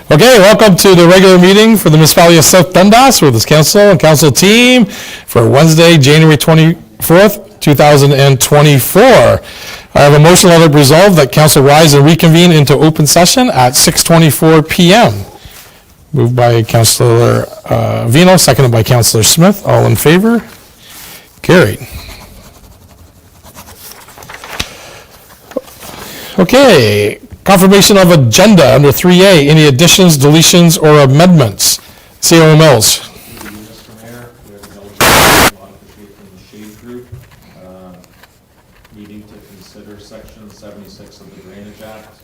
Okay, welcome to the regular meeting for the Municipality of South Dundas with this council and council team for Wednesday, January 24th, 2024. I have a motion let it resolved that council rise and reconvene into open session at 6:24 p.m. Moved by Councillor Vino, seconded by Councillor Smith. All in favor? Carried. Okay. Confirmation of agenda under 3A. Any additions, deletions, or amendments? C.O. Mills. Mr. Mayor, we have a modification from the Shade Group, needing to consider Section 76 of the Drainage Act.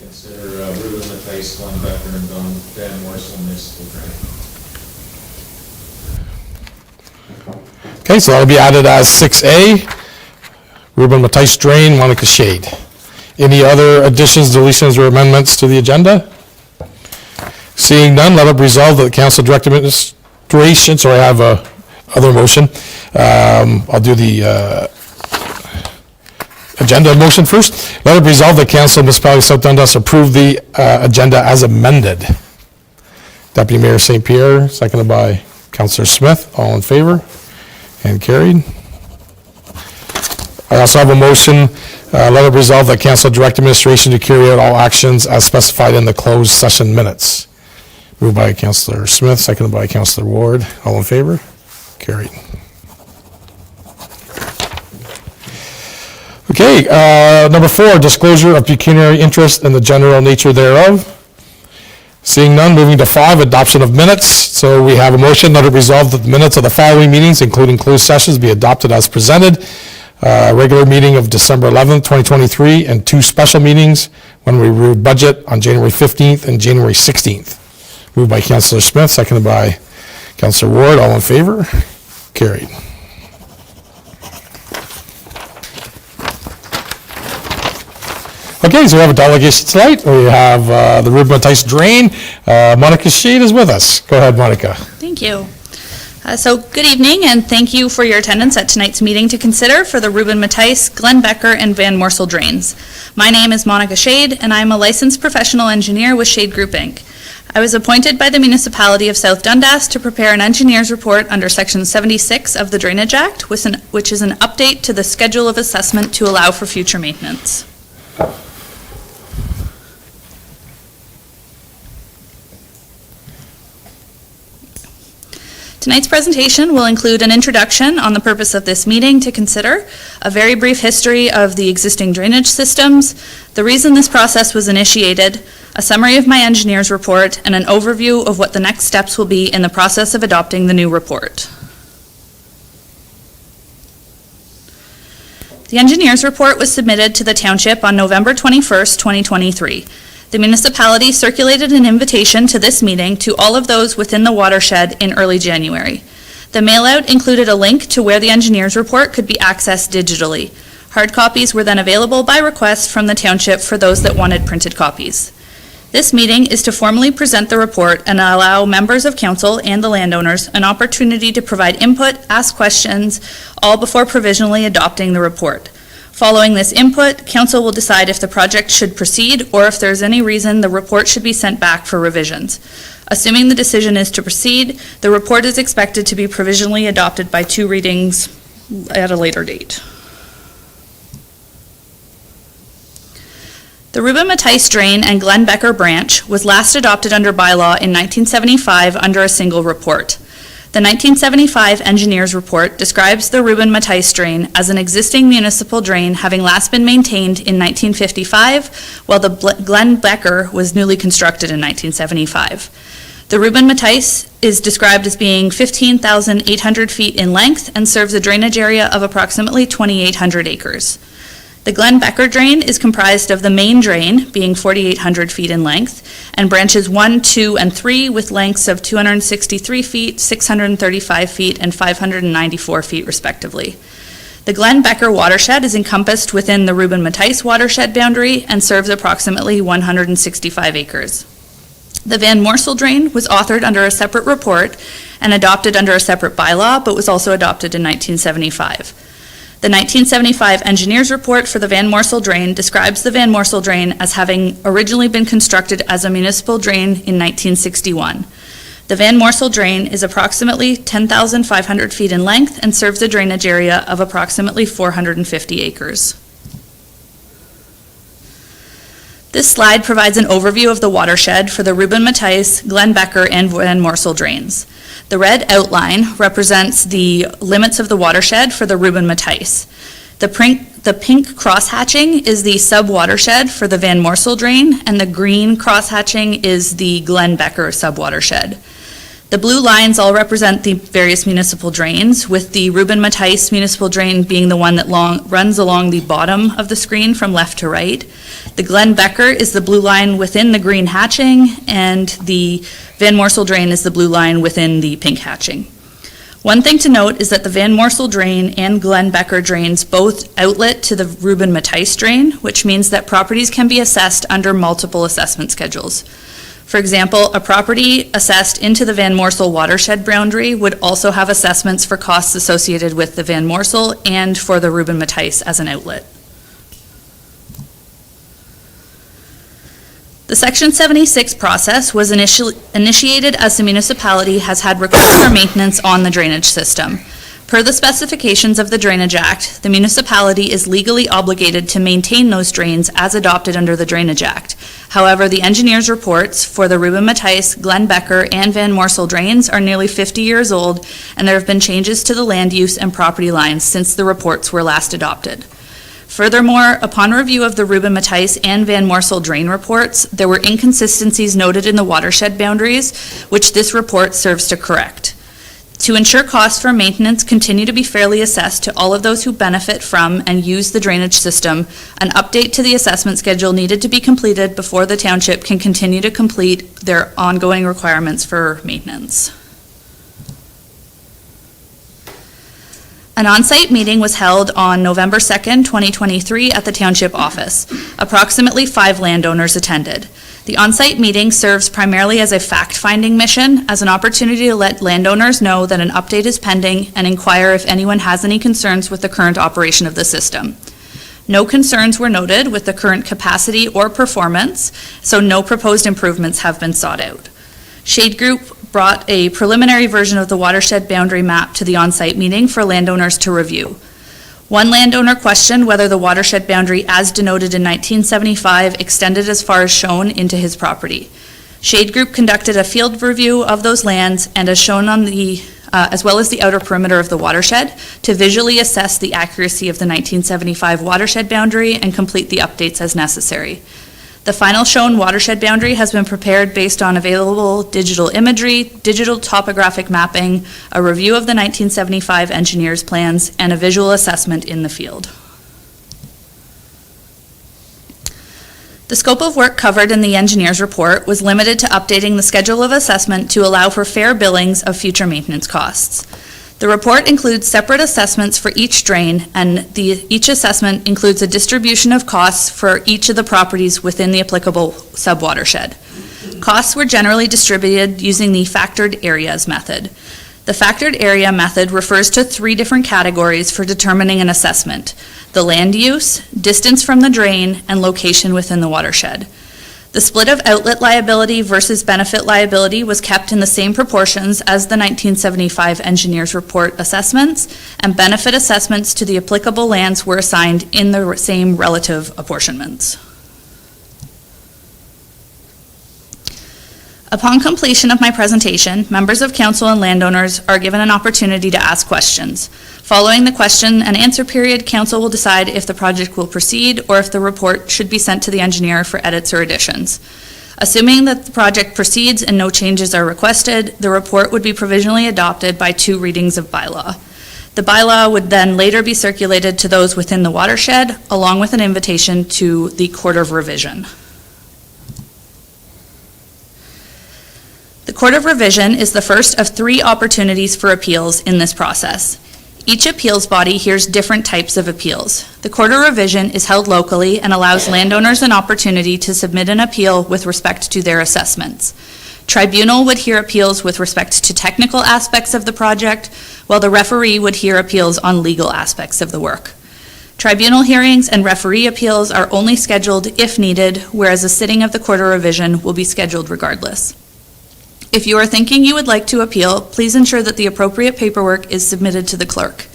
Consider Ruben Mattice, Glenn Becker, and Van Morsel municipal drain. Okay, so that'll be added as 6A. Ruben Mattice Drain, Monica Shade. Any other additions, deletions, or amendments to the agenda? Seeing none, let it resolve that the council direct administration, sorry, I have a other motion. I'll do the agenda motion first. Let it resolve that council of Municipality of South Dundas approve the agenda as amended. Deputy Mayor St. Pierre, seconded by Councillor Smith. All in favor? And carried. I also have a motion, let it resolve that council direct administration to carry out all actions as specified in the closed session minutes. Moved by Councillor Smith, seconded by Councillor Ward. All in favor? Carried. Okay, number 4, disclosure of pecuniary interest in the general nature thereof. Seeing none, moving to 5, adoption of minutes. So we have a motion, let it resolve that the minutes of the following meetings, including closed sessions, be adopted as presented. Regular meeting of December 11th, 2023, and 2 special meetings when we reviewed budget on January 15th and January 16th. Moved by Councillor Smith, seconded by Councillor Ward. All in favor? Carried. Okay, so we have a delegation tonight. We have the Ruben Mattice Drain. Monica Shade is with us. Go ahead, Monica. Thank you. So good evening, and thank you for your attendance at tonight's meeting to consider for the Ruben Mattice, Glenn Becker, and Van Morsel drains. My name is Monica Shade, and I'm a licensed professional engineer with Shade Group, Inc. I was appointed by the Municipality of South Dundas to prepare an engineer's report under Section 76 of the Drainage Act, which is an update to the schedule of assessment to allow for future maintenance. Tonight's presentation will include an introduction on the purpose of this meeting to consider, a very brief history of the existing drainage systems, the reason this process was initiated, a summary of my engineer's report, and an overview of what the next steps will be in the process of adopting the new report. The engineer's report was submitted to the Township on November 21st, 2023. The municipality circulated an invitation to this meeting to all of those within the watershed in early January. The mailout included a link to where the engineer's report could be accessed digitally. Hard copies were then available by request from the township for those that wanted printed copies. This meeting is to formally present the report and allow members of council and the landowners an opportunity to provide input, ask questions, all before provisionally adopting the report. Following this input, council will decide if the project should proceed or if there's any reason the report should be sent back for revisions. Assuming the decision is to proceed, the report is expected to be provisionally adopted by 2 readings at a later date. The Ruben Mattice Drain and Glenn Becker Branch was last adopted under bylaw in 1975 under a single report. The 1975 engineer's report describes the Ruben Mattice Drain as an existing municipal drain having last been maintained in 1955, while the Glenn Becker was newly constructed in 1975. The Ruben Mattice is described as being 15,800 feet in length and serves a drainage area of approximately 2,800 acres. The Glenn Becker drain is comprised of the main drain, being 4,800 feet in length, and branches 1, 2, and 3 with lengths of 263 feet, 635 feet, and 594 feet, respectively. The Glenn Becker watershed is encompassed within the Ruben Mattice watershed boundary and serves approximately 165 acres. The Van Morsel drain was authored under a separate report and adopted under a separate bylaw, but was also adopted in 1975. The 1975 engineer's report for the Van Morsel Drain describes the Van Morsel Drain as having originally been constructed as a municipal drain in 1961. The Van Morsel Drain is approximately 10,500 feet in length and serves a drainage area of approximately 450 acres. This slide provides an overview of the watershed for the Reuben Matthijs, Glen Becker, and Van Morsel drains. The red outline represents the limits of the watershed for the Reuben Matthijs. The pink cross-hatching is the sub-watershed for the Van Morsel drain, and the green cross-hatching is the Glen Becker sub-watershed. The blue lines all represent the various municipal drains, with the Reuben Matthijs municipal drain being the one that runs along the bottom of the screen from left to right. The Glen Becker is the blue line within the green hatching, and the Van Morsel drain is the blue line within the pink hatching. One thing to note is that the Van Morsel drain and Glen Becker drains both outlet to the Reuben Matthijs drain, which means that properties can be assessed under multiple assessment schedules. For example, a property assessed into the Van Morsel watershed boundary would also have assessments for costs associated with the Van Morsel and for the Reuben Matthijs as an outlet. The Section 76 process was initiated as the municipality has had requests for maintenance on the drainage system. Per the specifications of the Drainage Act, the municipality is legally obligated to maintain those drains as adopted under the Drainage Act. However, the engineer's reports for the Reuben Matthijs, Glen Becker, and Van Morsel drains are nearly 50 years old, and there have been changes to the land use and property lines since the reports were last adopted. Furthermore, upon review of the Reuben Matthijs and Van Morsel drain reports, there were inconsistencies noted in the watershed boundaries, which this report serves to correct. To ensure costs for maintenance continue to be fairly assessed to all of those who benefit from and use the drainage system, an update to the assessment schedule needed to be completed before the township can continue to complete their ongoing requirements for maintenance. An on-site meeting was held on November 2nd, 2023 at the township office. Approximately 5 landowners attended. The on-site meeting serves primarily as a fact-finding mission, as an opportunity to let landowners know that an update is pending and inquire if anyone has any concerns with the current operation of the system. No concerns were noted with the current capacity or performance, so no proposed improvements have been sought out. Shade Group brought a preliminary version of the watershed boundary map to the on-site meeting for landowners to review. One landowner questioned whether the watershed boundary as denoted in 1975 extended as far as shown into his property. Shade Group conducted a field review of those lands and as shown on the as well as the outer perimeter of the watershed to visually assess the accuracy of the 1975 watershed boundary and complete the updates as necessary. The final shown watershed boundary has been prepared based on available digital imagery, digital topographic mapping, a review of the 1975 engineer's plans, and a visual assessment in the field. The scope of work covered in the engineer's report was limited to updating the schedule of assessment to allow for fair billings of future maintenance costs. The report includes separate assessments for each drain, and each assessment includes a distribution of costs for each of the properties within the applicable sub-watershed. Costs were generally distributed using the factored areas method. The factored area method refers to 3 different categories for determining an assessment: the land use, distance from the drain, and location within the watershed. The split of outlet liability versus benefit liability was kept in the same proportions as the 1975 engineer's report assessments, and benefit assessments to the applicable lands were assigned in the same relative apportionments. Upon completion of my presentation, members of council and landowners are given an opportunity to ask questions. Following the question and answer period, council will decide if the project will proceed or if the report should be sent to the engineer for edits or additions. Assuming that the project proceeds and no changes are requested, the report would be provisionally adopted by 2 readings of bylaw. The bylaw would then later be circulated to those within the watershed, along with an invitation to the Court of Revision. The Court of Revision is the first of 3 opportunities for appeals in this process. Each appeals body hears different types of appeals. The Court of Revision is held locally and allows landowners an opportunity to submit an appeal with respect to their assessments. Tribunal would hear appeals with respect to technical aspects of the project, while the referee would hear appeals on legal aspects of the work. Tribunal hearings and referee appeals are only scheduled if needed, whereas a sitting of the Court of Revision will be scheduled regardless. If you are thinking you would like to appeal, please ensure that the appropriate paperwork is submitted to the clerk.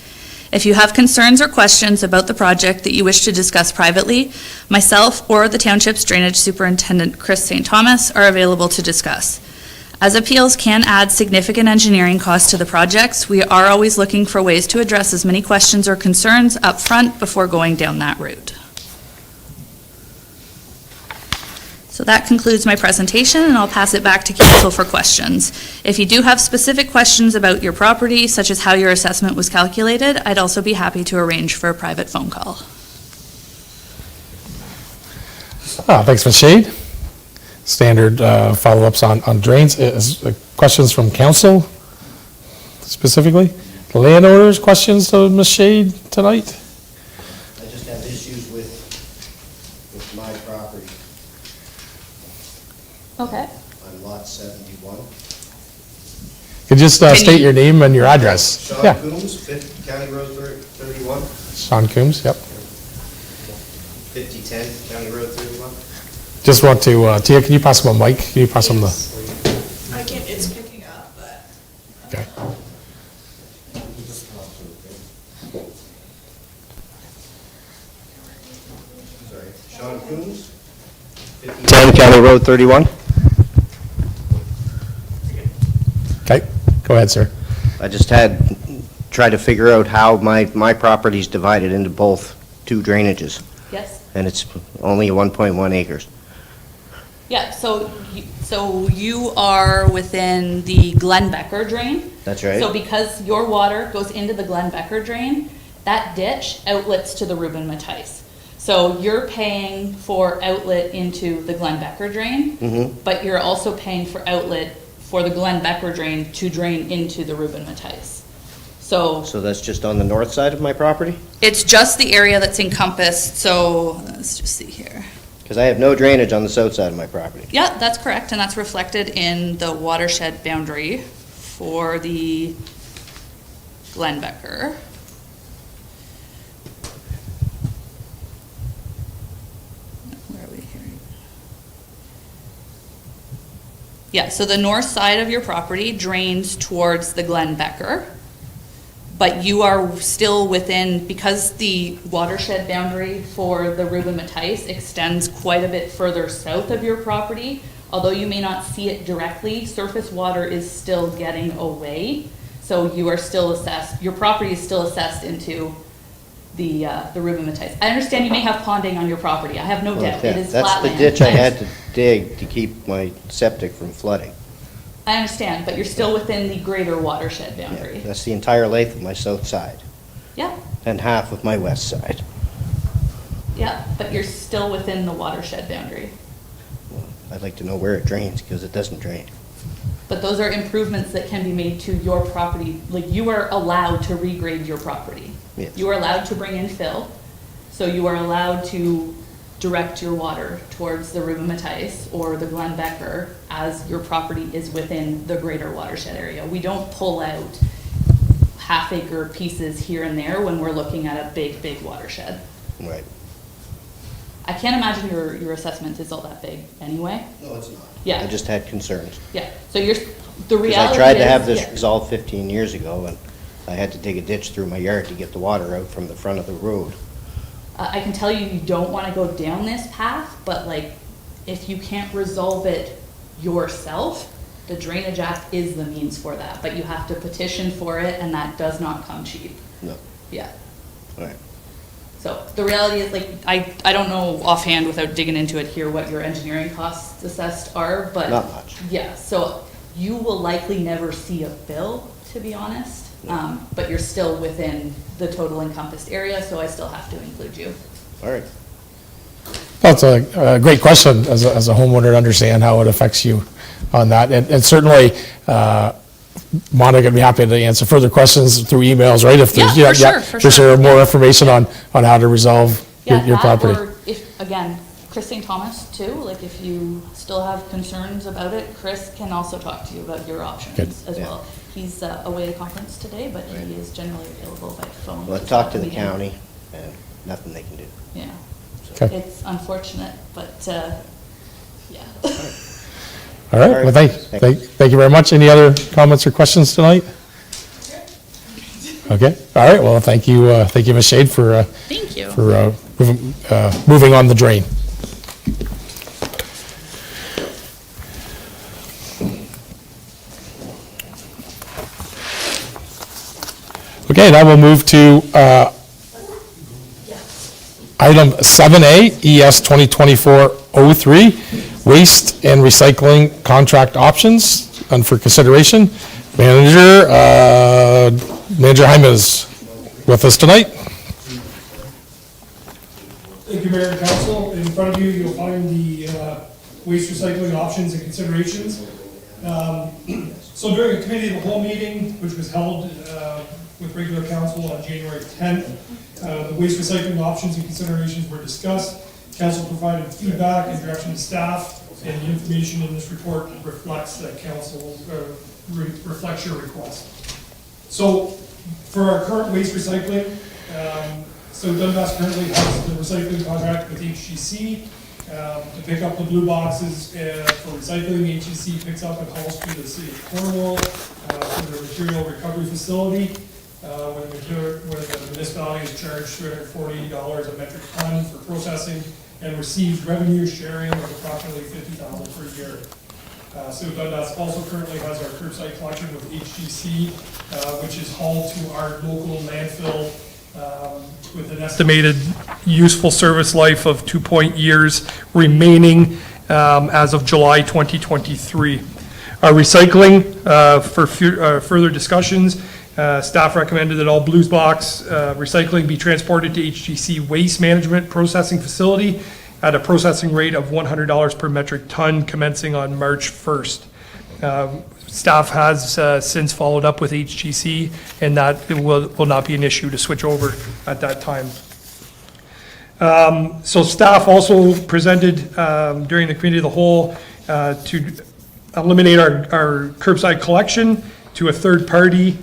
If you have concerns or questions about the project that you wish to discuss privately, myself or the Township's Drainage Superintendent, Chris St. Thomas, are available to discuss. As appeals can add significant engineering costs to the projects, we are always looking for ways to address as many questions or concerns up front before going down that route. So that concludes my presentation, and I'll pass it back to council for questions. If you do have specific questions about your property, such as how your assessment was calculated, I'd also be happy to arrange for a private phone call. Thanks, Ms. Shade. Standard follow-ups on drains. Questions from council specifically? Landowners, questions to Ms. Shade tonight? I just have issues with my property Okay. on lot 71. Could you just state your name and your address? Sean Yeah, Coombs, 50 County Road 31, Sean Coombs, yep. 5010 County Road 31. Just want to, Tia, can you pass him a mic? Can you pass him the, I can't, it's picking up, but. okay. Sorry, Sean Coombs, 5010 County Road 31. Okay, go ahead, sir. I just tried to figure out how my property's divided into both two drainages, Yes. and it's only 1.1 acres. Yeah, so you are within the Glen Becker drain. That's right. So because your water goes into the Glen Becker drain, that ditch outlets to the Reuben Mattice. So you're paying for outlet into the Glen Becker drain, but you're also paying for outlet for the Glen Becker drain to drain into the Reuben Mattice. So So that's just on the north side of my property? it's just the area that's encompassed, so let's just see here. Because I have no drainage on the south side of my property. Yeah, that's correct, and that's reflected in the watershed boundary for the Glen Becker. Where are we here? Yeah, so the north side of your property drains towards the Glen Becker, but you are still within, because the watershed boundary for the Reuben Mattice extends quite a bit further south of your property. Although you may not see it directly, surface water is still getting away. So you are still assessed, your property is still assessed into the Reuben Mattice. I understand you may have ponding on your property, I have no doubt, it is That's the flatland. ditch I had to dig to keep my septic from flooding. I understand, but you're still within the greater watershed Yeah, boundary. that's the entire length of my south side Yeah, and half of my west side. yeah, but you're still within the watershed boundary. I'd like to know where it drains, because it doesn't drain. But those are improvements that can be made to your property, like you are allowed to regrade your property. Yes. You are allowed to bring in fill, so you are allowed to direct your water towards the Reuben Mattice or the Glen Becker as your property is within the greater watershed area. We don't pull out half-acre pieces here and there when we're looking at a big, big watershed. Right. I can't imagine your assessment is all that big anyway. No, it's not. Yeah. I just had concerns. Yeah, so the Because reality I tried to have is- this yeah. resolved 15 years ago, and I had to dig a ditch through my yard to get the water out from the front of the road. I can tell you don't want to go down this path, but like, if you can't resolve it yourself, the Drainage Act is the means for that, but you have to petition for it, and that does not come cheap. No. Yeah. All right. So the reality is, like, I don't know offhand without digging into it here what your engineering costs assessed are, but. Not much. Yeah, so you will likely never see a bill, to be honest, but you're still within the total encompassed area, so I still have to include you. All right. That's a great question as a homeowner to understand how it affects you on that. And certainly, Monica would be happy to answer further questions through emails, right? If there's, Yeah, for sure, for to sure. share more information on how to resolve your Yeah, that, property. or if, again, Chris St. Thomas too, like if you still have concerns about it, Chris can also talk to you about your options Good. as Yeah. well. He's away at a conference today, but he is generally available by phone. Well, I to talked to the meeting. county, and nothing they can do. Yeah. Okay. It's unfortunate, but, yeah. All right, well, thank you very much. Any other comments or questions tonight? Okay, all right, well, thank you, Ms. Shade, for Thank you. moving on the drain. Okay, now we'll move to item 7A, ES 2024-03, waste and recycling contract options, and for consideration. Manager Hyman is with us tonight. Thank you, Mayor and Council. In front of you, you'll find the waste recycling options and considerations. So during a committee of the whole meeting, which was held with regular council on January 10th, the waste recycling options and considerations were discussed. Council provided feedback and direction to staff, and the information in this report reflects that council reflects your request. So for our current waste recycling, so Dundas currently has the recycling contract with HGC to pick up the blue boxes for recycling. HGC picks up and hauls to the city of Cornwall for the material recovery facility, where the municipality is charged $340 a metric ton for processing and receives revenue sharing of approximately $50,000 per year. So Dundas also currently has our curbside collection with HGC, which is hauled to our local landfill with an estimated useful service life of 2 years remaining as of July 2023. Our recycling, for further discussions, staff recommended that all blues box recycling be transported to HGC Waste Management Processing Facility at a processing rate of $100 per metric ton commencing on March 1st. Staff has since followed up with HGC, and that will not be an issue to switch over at that time. So staff also presented during the committee of the whole to eliminate our curbside collection to a third-party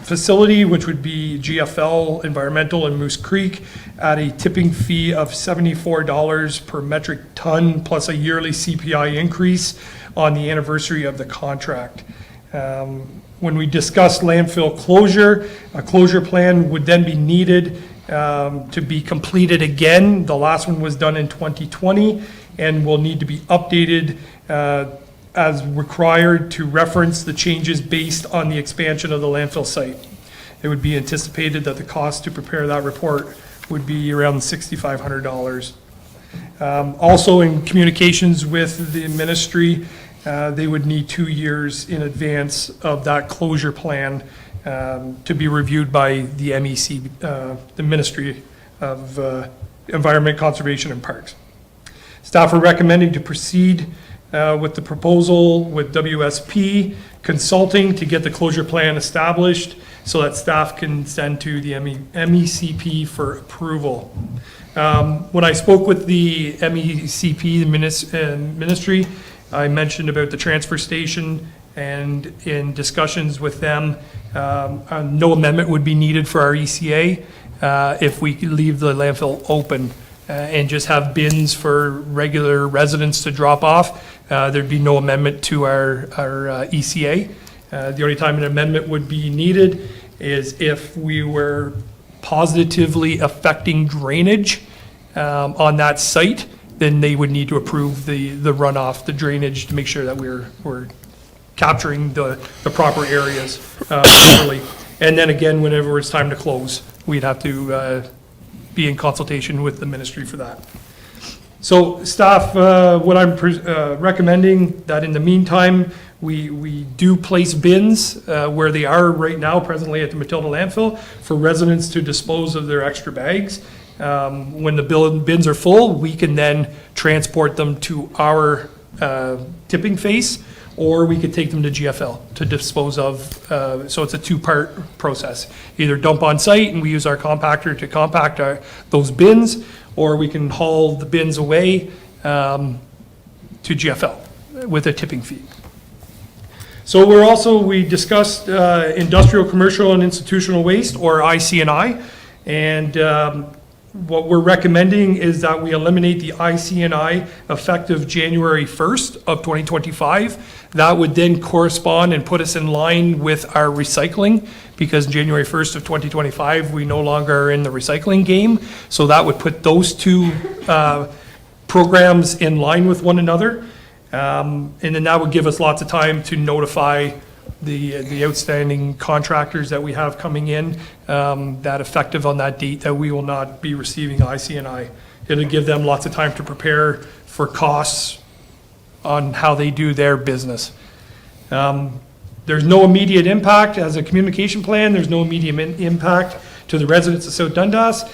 facility, which would be GFL Environmental in Moose Creek, at a tipping fee of $74 per metric ton, plus a yearly CPI increase on the anniversary of the contract. When we discussed landfill closure, a closure plan would then be needed to be completed again. The last one was done in 2020 and will need to be updated as required to reference the changes based on the expansion of the landfill site. It would be anticipated that the cost to prepare that report would be around $6,500. Also, in communications with the ministry, they would need 2 years in advance of that closure plan to be reviewed by the MEC, the Ministry of Environment, Conservation and Parks. Staff are recommending to proceed with the proposal with WSP Consulting to get the closure plan established so that staff can send to the MECP for approval. When I spoke with the MECP, the ministry, I mentioned about the transfer station, and in discussions with them, no amendment would be needed for our ECA if we could leave the landfill open and just have bins for regular residents to drop off. There'd be no amendment to our ECA. The only time an amendment would be needed is if we were positively affecting drainage on that site, then they would need to approve the runoff, the drainage, to make sure that we're capturing the proper areas properly. And then again, whenever it's time to close, we'd have to be in consultation with the ministry for that. So staff, what I'm recommending that in the meantime, we do place bins where they are right now, presently at the Matilda landfill, for residents to dispose of their extra bags. When the bins are full, we can then transport them to our tipping face, or we could take them to GFL to dispose of. So it's a two-part process. Either dump on site and we use our compactor to compact those bins, or we can haul the bins away to GFL with a tipping fee. So we discussed industrial, commercial, and institutional waste, or IC&I. And what we're recommending is that we eliminate the IC&I effective January 1st of 2025. That would then correspond and put us in line with our recycling, because January 1st of 2025, we no longer are in the recycling game. So that would put those two programs in line with one another. And then that would give us lots of time to notify the outstanding contractors that we have coming in, that effective on that date, that we will not be receiving IC&I. It'll give them lots of time to prepare for costs on how they do their business. There's no immediate impact as a communication plan. There's no immediate impact to the residents of South Dundas,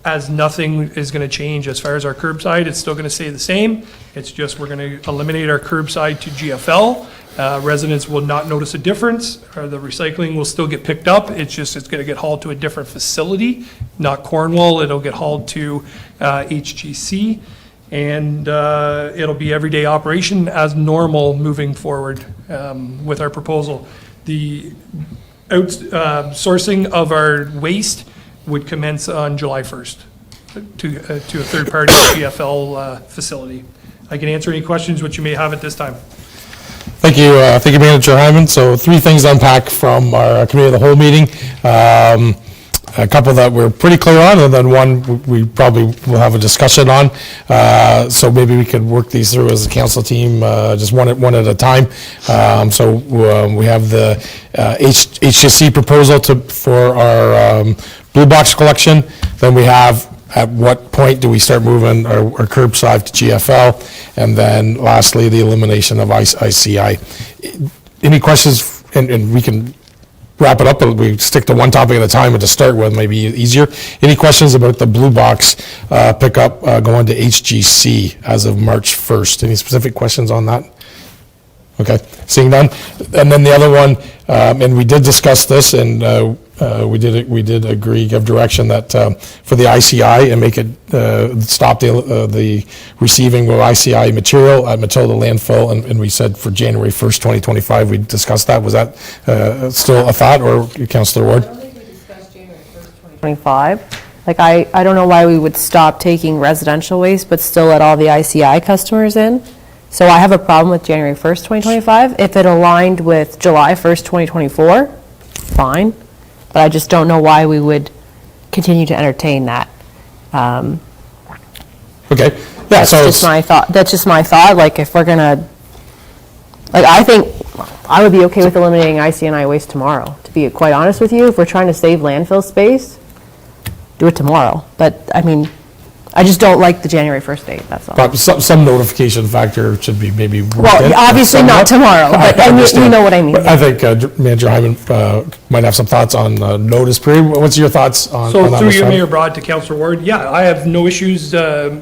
as nothing is going to change as far as our curbside. It's still going to stay the same. It's just we're going to eliminate our curbside to GFL. Residents will not notice a difference, or the recycling will still get picked up. It's just, it's going to get hauled to a different facility, not Cornwall. It'll get hauled to HGC, and it'll be everyday operation as normal moving forward with our proposal. The outsourcing of our waste would commence on July 1st to a third-party GFL facility. I can answer any questions which you may have at this time. Thank you, Manager Hyman. So 3 things to unpack from our committee of the whole meeting. A couple that we're pretty clear on, and then one we probably will have a discussion on. So maybe we could work these through as a council team, just one at a time. So we have the HGC proposal for our blue box collection. Then we have, at what point do we start moving our curbside to GFL? And then lastly, the elimination of ICI. Any questions? And we can wrap it up, but we stick to one topic at a time, and to start with, maybe easier. Any questions about the blue box pickup going to HGC as of March 1st? Any specific questions on that? Okay, seeing none. And then the other one, and we did discuss this, and we did agree, give direction that for the ICI and make it stop the receiving of ICI material at Matilda landfill, and we said for January 1st, 2025. We discussed that. Was that still a thought, or Councillor Ward? I don't think we discussed January 1st, 2025. Like, I don't know why we would stop taking residential waste, but still let all the ICI customers in. So I have a problem with January 1st, 2025. If it aligned with July 1st, 2024, fine. But I just don't know why we would continue to entertain that. Okay. Yeah, That's so just my thought. That's just my thought. Like, if we're gonna, like, I think I would be okay with eliminating IC&I waste tomorrow, to be quite honest with you. If we're trying to save landfill space, do it tomorrow. But, I mean, I just don't like the January 1st date, that's all. but some notification factor should be maybe worked in. Well, obviously not tomorrow, but I mean, you know what I mean. But I think Manager Hyman might have some thoughts on notice period. What's your thoughts on So that? through Ms. you, Hyman? Mayor Broad, to Councillor Ward, yeah, I have no issues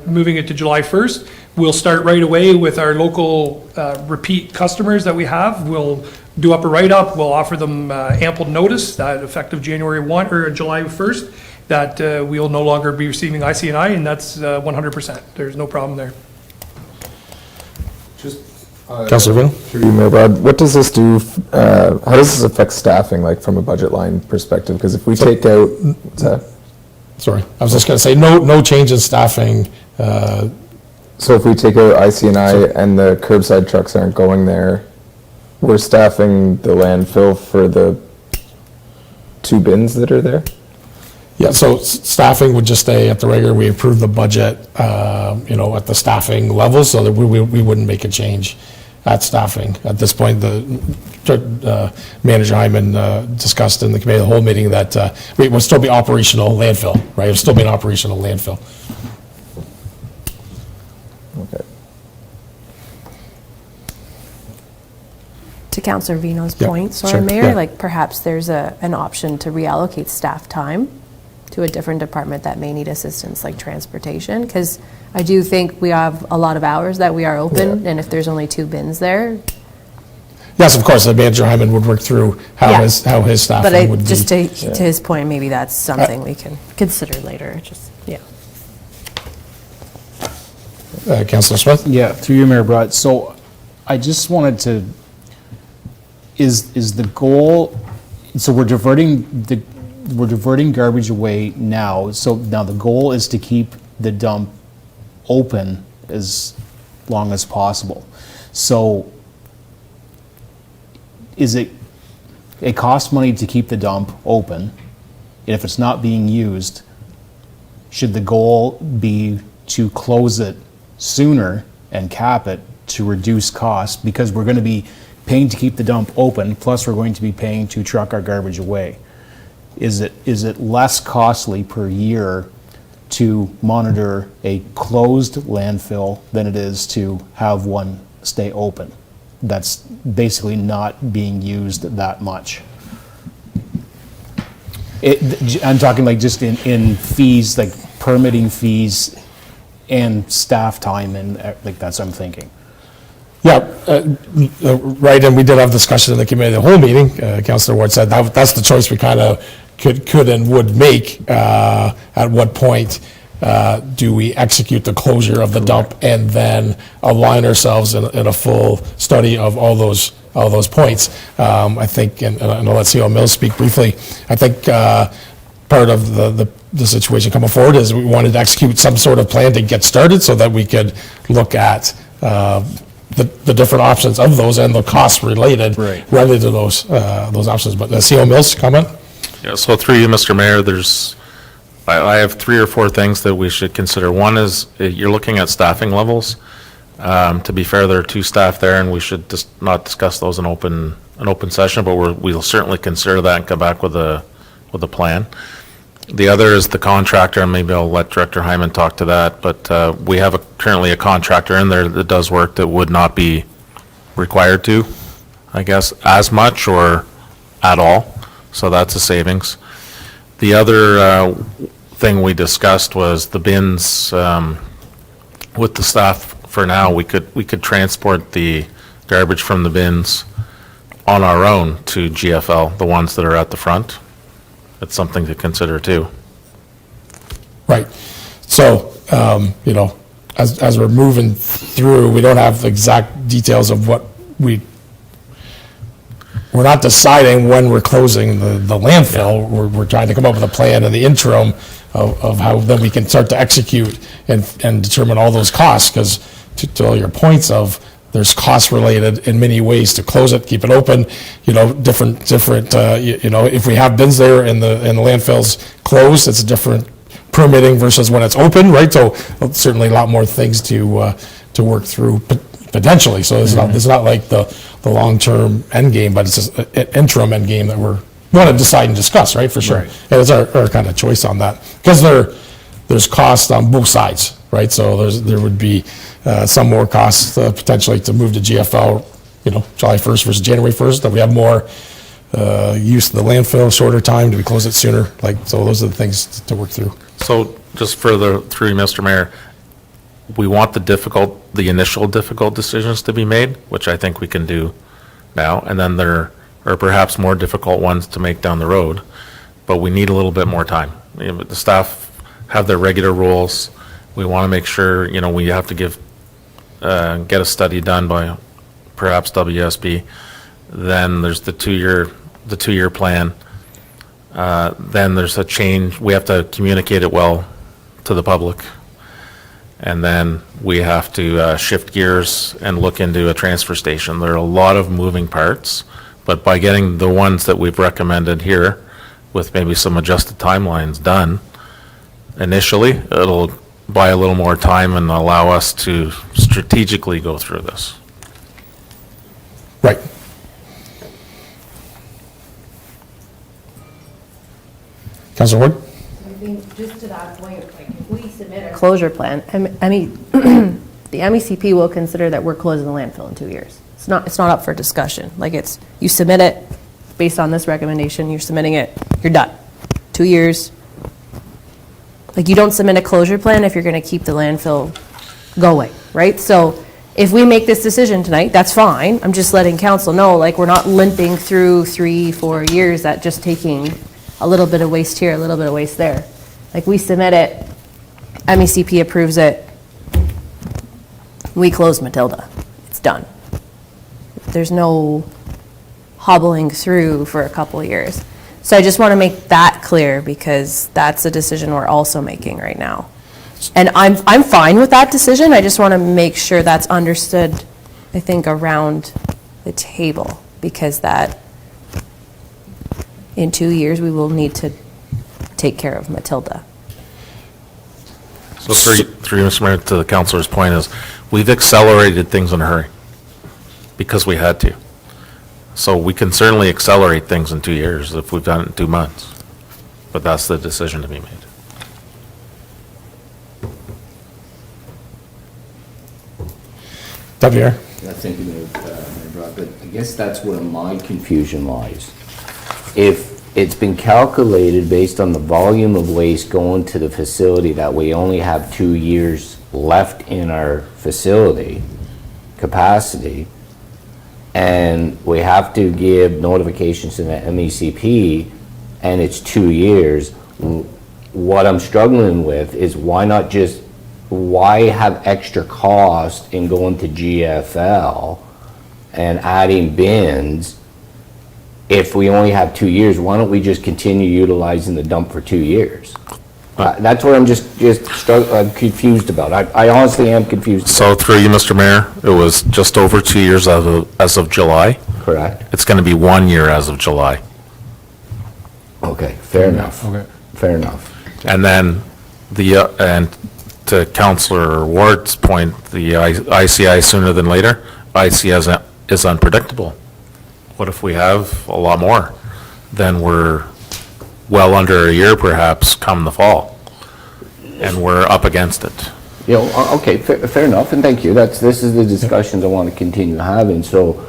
moving it to July 1st. We'll start right away with our local repeat customers that we have. We'll do up a write-up. We'll offer them ample notice that effective January 1 or July 1st, that we will no longer be receiving IC&I, and that's 100%. There's no problem there. Just, Councillor Vino? through you, Mayor Broad, what does this do, how does this affect staffing, like from a budget line perspective? Because if we take out, what's that? Sorry, I was just going to say, no change in staffing. So if we take out IC&I and the curbside trucks aren't going there, we're staffing the landfill for the 2 bins that are there? Yeah, so staffing would just stay at the regular, we approved the budget, at the staffing level, so that we wouldn't make a change at staffing. At this point, the Manager Hyman discussed in the committee of the whole meeting that it would still be operational landfill, right? It would still be an operational landfill. Okay. To Councillor Vino's Yeah, point, sure, sorry, Mayor, yeah. like perhaps there's an option to reallocate staff time to a different department that may need assistance, like transportation, because I do think we have a lot of hours that we are open, Yeah. and if there's only 2 bins there, Yes, of course, the Manager Hyman would work through how Yeah. his but staffing would be. just to his point, maybe that's something we can consider later, just, yeah. Councillor Smith? Yeah, through you, Mayor Broad. So I just wanted to, is the goal, so we're diverting we're diverting garbage away now, so now the goal is to keep the dump open as long as possible. So it costs money to keep the dump open, and if it's not being used, should the goal be to close it sooner and cap it to reduce costs? Because we're going to be paying to keep the dump open, plus we're going to be paying to truck our garbage away. Is it less costly per year to monitor a closed landfill than it is to have one stay open that's basically not being used that much? I'm talking like just in fees, like permitting fees and staff time, and like that's what I'm thinking. Yeah, right, and we did have discussion in the committee, the whole meeting. Councillor Ward said that's the choice we kind of could and would make. At what point do we execute the closure of the dump and then align ourselves in a full study of all those points? I think, and I'll let CO Mills speak briefly. I think part of the situation coming forward is we wanted to execute some sort of plan to get started so that we could look at the different options of those and the costs related to those options. But CO Mills, comment? Yeah, so through you, Mr. Mayor, I have 3 or 4 things that we should consider. One is you're looking at staffing levels. To be fair, there are 2 staff there, and we should just not discuss those in open session, but we'll certainly consider that and come back with a plan. The other is the contractor, and maybe I'll let Director Hyman talk to that, but we have currently a contractor in there that does work that would not be required to, I guess, as much or at all, so that's a savings. The other thing we discussed was the bins. With the staff for now, we could transport the garbage from the bins on our own to GFL, the ones that are at the front. It's something to consider too. Right. So, as we're moving through, we don't have exact details of what we're not deciding when we're closing the landfill. We're trying to come up with a plan in the interim of how then we can start to execute and determine all those costs. Because to all your points of there's costs related in many ways to close it, keep it open, different, if we have bins there and the landfill's closed, it's a different permitting versus when it's open, right? So certainly a lot more things to work through potentially. So it's not like the long-term end game, but it's just an interim end game that we're want to decide and discuss, right, for sure. Right. And it's our kind of choice on that. Because there's costs on both sides, right? So there would be some more costs potentially to move to GFL, July 1st versus January 1st, that we have more use of the landfill, shorter time, do we close it sooner? So those are the things to work through. So just further through, Mr. Mayor, we want the initial difficult decisions to be made, which I think we can do now, and then there are perhaps more difficult ones to make down the road, but we need a little bit more time. The staff have their regular roles. We want to make sure, we have to get a study done by perhaps WSB. Then there's the two-year plan. Then there's a change. We have to communicate it well to the public. And then we have to shift gears and look into a transfer station. There are a lot of moving parts, but by getting the ones that we've recommended here with maybe some adjusted timelines done initially, it'll buy a little more time and allow us to strategically go through this. Right. Councilor Ward? I think just to that point, if we submit a closure plan, the MECP will consider that we're closing the landfill in 2 years. It's not up for discussion. You submit it based on this recommendation, you're submitting it, you're done. 2 years. You don't submit a closure plan if you're going to keep the landfill going, right? So if we make this decision tonight, that's fine. I'm just letting council know, we're not limping through 3-4 years at just taking a little bit of waste here, a little bit of waste there. We submit it, MECP approves it, we close Matilda. It's done. There's no hobbling through for a couple of years. So I just want to make that clear, because that's a decision we're also making right now. And I'm fine with that decision, I just want to make sure that's understood, I think, around the table, because that, in 2 years, we will need to take care of Matilda. So through you, Mr. Mayor, to the councilor's point is, we've accelerated things in a hurry because we had to. So we can certainly accelerate things in 2 years if we've done it in 2 months. But that's the decision to be made. Deputy Mayor? I think, Mayor Brock, but I guess that's where my confusion lies. If it's been calculated based on the volume of waste going to the facility that we only have 2 years left in our facility capacity, and we have to give notifications to the MECP, and it's 2 years, what I'm struggling with is why have extra cost in going to GFL and adding bins? If we only have 2 years, why don't we just continue utilizing the dump for 2 years? That's what I'm I'm confused about. I honestly am confused. So through you, Mr. Mayor, it was just over 2 years as of July. Correct. It's going to be 1 year as of July. Okay, fair enough. Okay. Fair enough. And then and to Councillor Ward's point, the ICI sooner than later, ICI is unpredictable. What if we have a lot more? Then we're well under a year perhaps come the fall, and we're up against it. Okay, fair enough, and thank you. This is the discussions I want to continue having. So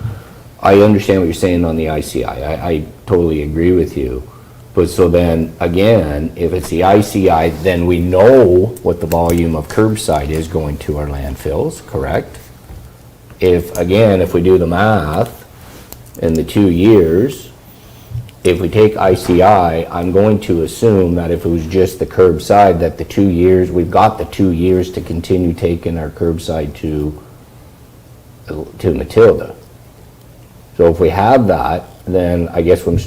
I understand what you're saying on the ICI. I totally agree with you. But so then, again, if it's the ICI, then we know what the volume of curbside is going to our landfills, correct? If we do the math in the 2 years, if we take ICI, I'm going to assume that if it was just the curbside, that the 2 years, we've got the 2 years to continue taking our curbside to Matilda. So if we have that, then I guess, I'm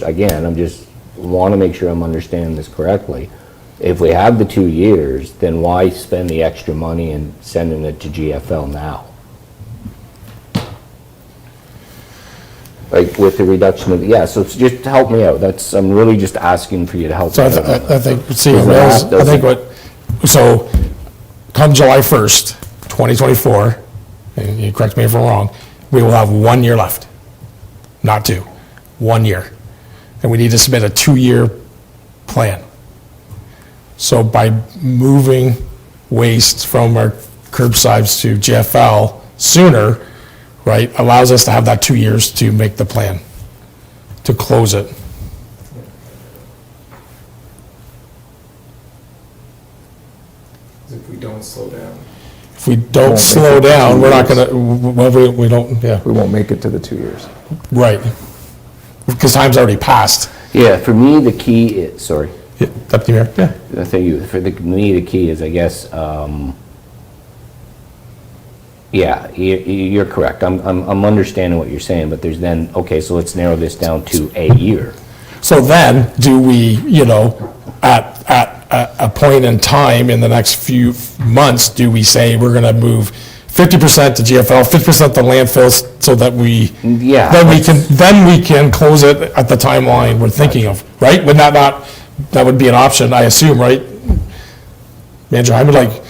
just want to make sure I'm understanding this correctly. If we have the 2 years, then why spend the extra money and sending it to GFL now? Like with the reduction of, so it's just to help me out. I'm really just asking for you to help me So out. I think, so come July 1st, 2024, and you correct me if I'm wrong, we will have 1 year left, not 2, 1 year. And we need to submit a 2-year plan. So by moving waste from our curbsides to GFL sooner, right, allows us to have that 2 years to make the plan, to close it. If we don't slow down. If we don't slow down, we're not gonna, we don't, We won't make it to the 2 years. right. Because time's already passed. Yeah, for me, the key is, sorry. Yeah, Deputy Mayor? Yeah. Thank you. Me, the key is, I guess, you're correct. I'm understanding what you're saying, but there's then, okay, so let's narrow this down to a year. So then, do we, at a point in time in the next few months, do we say we're gonna move 50% to GFL, 50% to landfills, so that then we can close it at the timeline we're thinking of, right? Would that would be an option, I assume, right? Manager, I would like,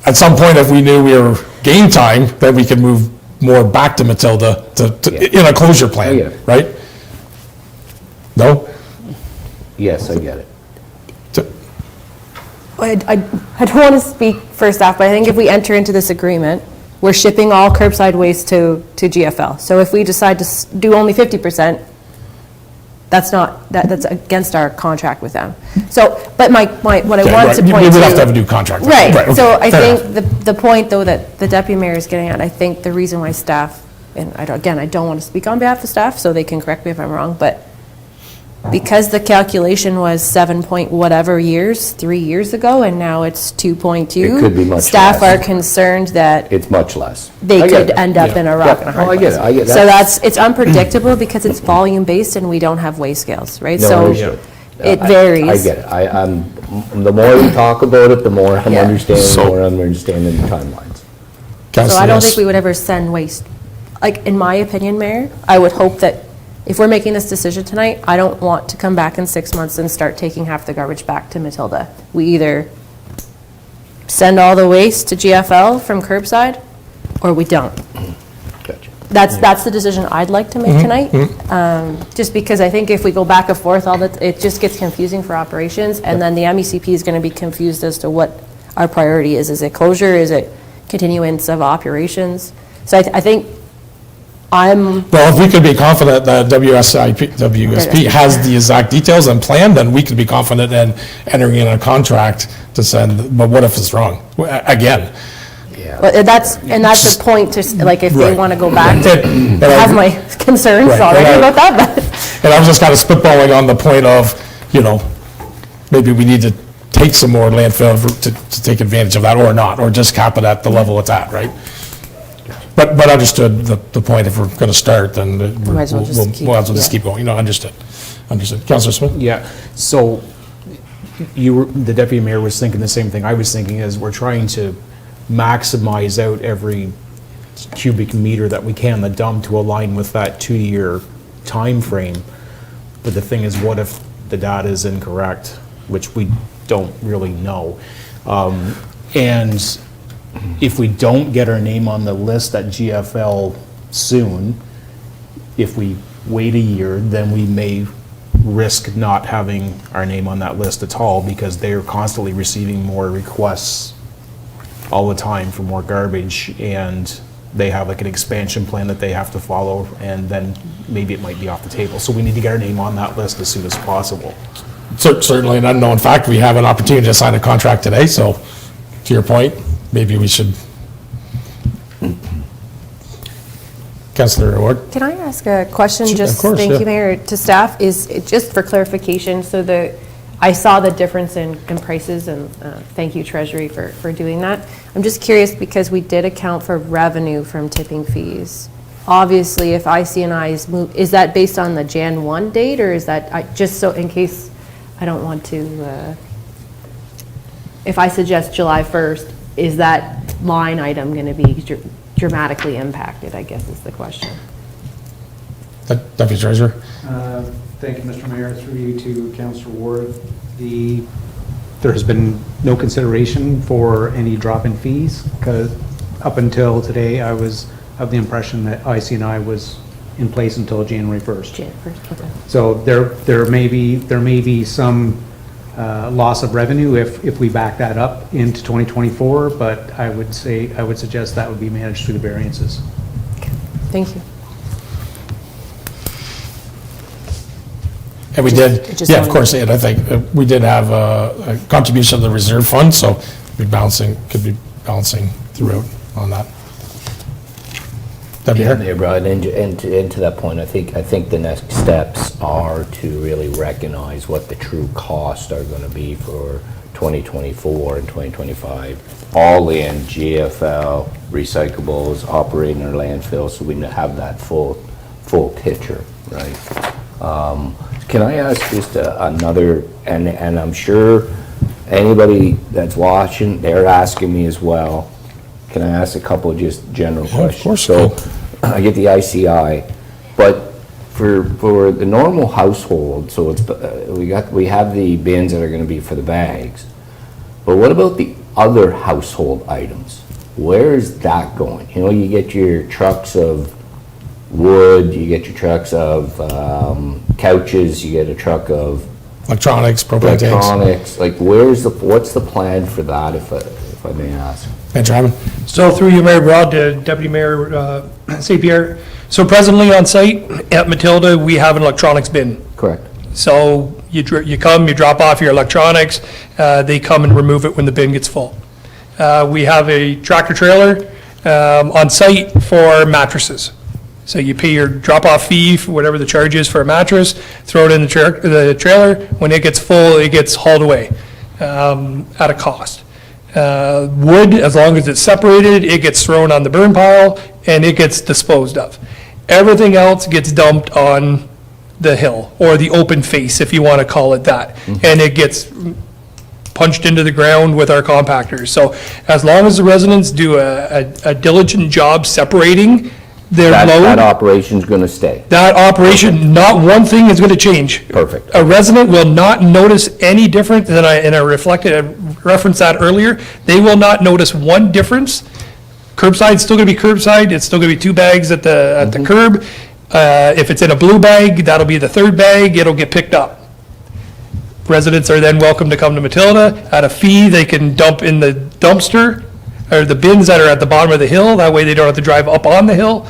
at some point, if we knew we were gain time, then we could move more back to Matilda in a closure plan, right? No? Yes, I get it. I don't want to speak for staff, but I think if we enter into this agreement, we're shipping all curbside waste to GFL. So if we decide to do only 50%, that's against our contract with them. So, but what I wanted to point to. We would have to have a new contract. Right, okay, so I fair think enough. the point, though, that the deputy mayor is getting at, I think the reason why staff, and I don't want to speak on behalf of staff, so they can correct me if I'm wrong, but because the calculation was 7 point whatever years, 3 years ago, and now it's 2.2. It could be much Staff less. are concerned that It's much less. they I get could it. end up in a rock and a hard I get place. it. So it's unpredictable because it's volume-based and we don't have weigh scales, right? No, So understood. It varies. I get it. I'm, the more we talk about it, the more I'm Yeah. understanding, the So- more I'm understanding the timelines. So Councillor, I don't yes. think we would ever send waste. Like, in my opinion, Mayor, I would hope that if we're making this decision tonight, I don't want to come back in 6 months and start taking half the garbage back to Matilda. We either send all the waste to GFL from curbside, or we don't. Gotcha. That's the decision I'd like to make tonight. Just because I think if we go back and forth, it just gets confusing for operations, and then the MECP is going to be confused as to what our priority is. Is it closure? Is it continuance of operations? So I think Well, if we could be confident that WSP has the exact details and plan, then we could be confident in entering in a contract to send, but what if it's wrong? Again. Well, that's the point, to like, if they Right. want to go back to And I- have my concerns Right, already and I- about that, but And I was just kind of spitballing on the point of, maybe we need to take some more landfill to take advantage of that, or not, or just cap it at the level it's at, right? But understood the point, if we're going to start, then Might as well just keep- we'll just yeah. keep going, understood. Councillor Smith? Yeah, so the deputy mayor was thinking the same thing I was thinking, is we're trying to maximize out every cubic meter that we can in the dump to align with that 2-year time frame. But the thing is, what if the data is incorrect, which we don't really know? And if we don't get our name on the list at GFL soon, if we wait a year, then we may risk not having our name on that list at all, because they're constantly receiving more requests all the time for more garbage, and they have like an expansion plan that they have to follow, and then maybe it might be off the table. So we need to get our name on that list as soon as possible. Certainly an unknown fact. We have an opportunity to sign a contract today, so to your point, maybe we should. Councillor Ward? can I ask a question? Sure, of Just, course, thank yeah. you, Mayor, to staff, is it just for clarification, so I saw the difference in prices, and thank you, Treasury, for doing that. I'm just curious, because we did account for revenue from tipping fees. Obviously, if IC&Is move, is that based on the Jan 1 date, or is that, just so, in case I don't want to, if I suggest July 1st, is that line item going to be dramatically impacted, I guess is the question. Deputy Treasurer? Thank you, Mr. Mayor. Through you to Councillor Ward. There has been no consideration for any drop in fees, because up until today, I was of the impression that IC&I was in place until January 1st. Jan 1st, okay. So there may be some loss of revenue if we back that up into 2024, but I would suggest that would be managed through the variances. Thank you. And we did, just yeah, of wanted- course, and I think we did have a contribution to the reserve fund, so could be balancing throughout on that. Deputy Mayor? Yeah, Brian, and to that point, I think the next steps are to really recognize what the true costs are going to be for 2024 and 2025. All in GFL, recyclables, operating our landfill, so we have that full picture, right? Can I ask just another, and I'm sure anybody that's watching, they're asking me as well. Can I ask a couple of just general questions? Of course. So I get the ICI, but for the normal household, so it's, we have the bins that are gonna be for the bags, but what about the other household items? Where is that going? You know, you get your trucks of wood, you get your trucks of couches, you get a truck of Electronics, propane tanks. electronics, like what's the plan for that, if I may ask? Benjamin? So through you, Mayor Broad, to Deputy Mayor St. Pierre, so presently on site at Matilda, we have an electronics bin. Correct. So you come, you drop off your electronics, they come and remove it when the bin gets full. We have a tractor trailer on site for mattresses. So you pay your drop-off fee for whatever the charge is for a mattress, throw it in the trailer. When it gets full, it gets hauled away at a cost. Wood, as long as it's separated, it gets thrown on the burn pile and it gets disposed of. Everything else gets dumped on the hill, or the open face, if you want to call it that. And it gets punched into the ground with our compactors. So as long as the residents do a diligent job separating their That load, operation's gonna stay. that operation, not one thing is going to change. Perfect. A resident will not notice any different than I referenced that earlier. They will not notice one difference. Curbside's still going to be curbside. It's still going to be 2 bags at the curb. If it's in a blue bag, that'll be the 3rd bag. It'll get picked up. Residents are then welcome to come to Matilda. At a fee, they can dump in the dumpster, or the bins that are at the bottom of the hill. That way they don't have to drive up on the hill.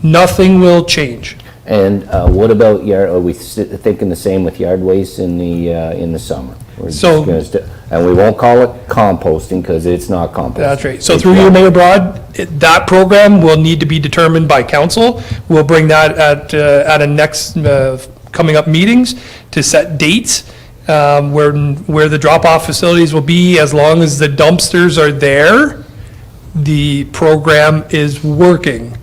Nothing will change. And what about are we thinking the same with yard waste in the summer? We're just So- gonna and we won't call it composting, because it's not composting. That's right. So It's through you, not. Mayor Broad, that program will need to be determined by council. We'll bring that at a next coming up meetings to set dates where the drop-off facilities will be. As long as the dumpsters are there, the program is working.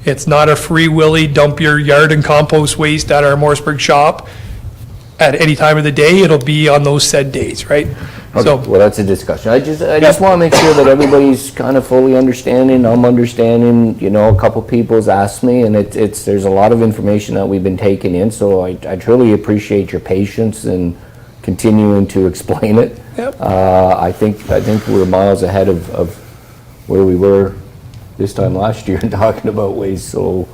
It's not a free willy dump your yard and compost waste at our Morrisburg shop at any time of the day. It'll be on those said days, right? Okay, So, well, that's a discussion. I just want to make sure that everybody's kind of fully understanding, I'm understanding, a couple people's asked me, and there's a lot of information that we've been taking in, so I truly appreciate your patience and continuing to explain it. Yep. I think we're miles ahead of where we were this time last year talking about waste, so,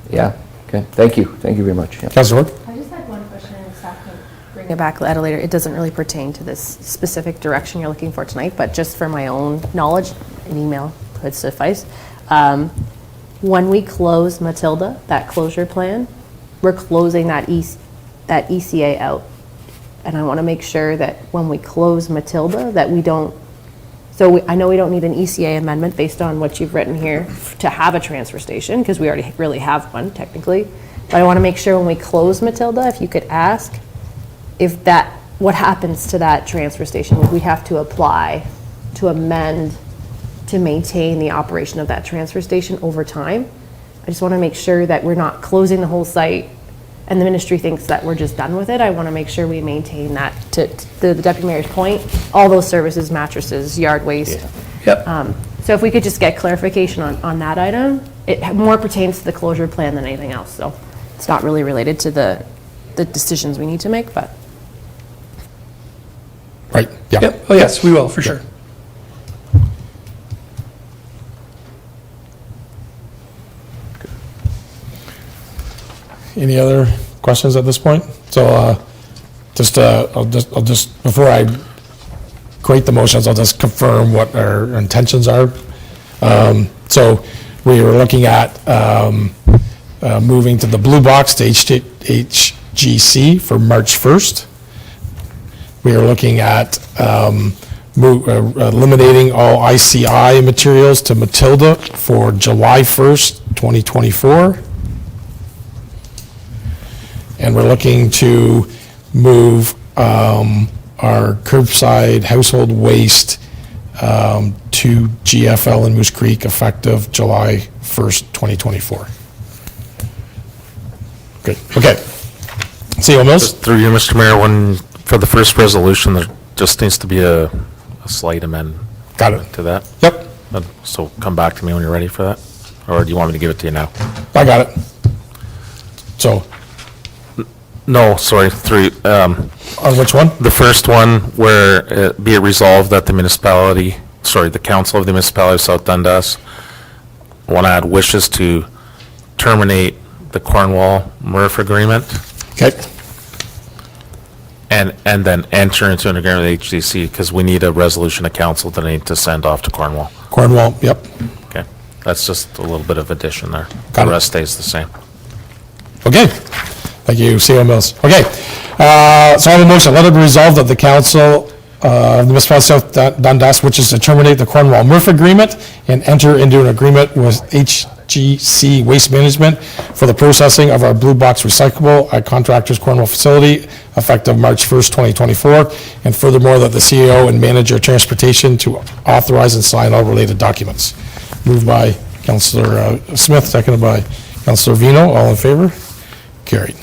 yeah, okay, thank you very much. Yeah. Councilor Wood? I just had one question, and staff can bring it back at a later. It doesn't really pertain to this specific direction you're looking for tonight, but just for my own knowledge, an email could suffice. When we close Matilda, that closure plan, we're closing that ECA out. And I want to make sure that when we close Matilda, that we don't, I know we don't need an ECA amendment based on what you've written here to have a transfer station, because we already really have one technically. But I want to make sure when we close Matilda, if you could ask what happens to that transfer station? Would we have to apply to amend to maintain the operation of that transfer station over time? I just want to make sure that we're not closing the whole site and the ministry thinks that we're just done with it. I want to make sure we maintain that, to the Deputy Mayor's point, all those services, mattresses, yard waste. yep. So if we could just get clarification on that item, it more pertains to the closure plan than anything else, so it's not really related to the decisions we need to make, but. Right, yeah. Yep. Oh, yes, we will, for sure. Any other questions at this point? So, I'll just, before I create the motions, I'll just confirm what our intentions are. So, we were looking at moving to the blue box to HGC for March 1st. We are looking at eliminating all ICI materials to Matilda for July 1st, 2024. And we're looking to move our curbside household waste to GFL in Moose Creek effective July 1st, 2024. Good, okay. CEO Mills? Just through you, Mr. Mayor, for the first resolution, there just needs to be a slight amendment. Got it. To that. Yep, So come back to me when you're ready for that, or do you want me to give it to you now? I got it. So, No, sorry, on which one? the first one, where be it resolved that the council of the municipality of South Dundas want to add wishes to terminate the Cornwall-Murph agreement Okay, and then enter into an agreement with HDC, because we need a resolution of council that I need to send off to Cornwall. Cornwall, yep. Okay, that's just a little bit of addition there. Got The it. rest stays the same. Okay, thank you, CEO Mills. Okay, so I have a motion, let it be resolved that the council of the municipality of South Dundas wishes to terminate the Cornwall-Murph agreement and enter into an agreement with HGC Waste Management for the processing of our blue box recyclable at Contractors Cornwall facility effective March 1st, 2024, and furthermore, that the CEO and manager of transportation to authorize and sign all related documents. Moved by Councillor Smith, seconded by Councillor Vino, all in favor? Carried.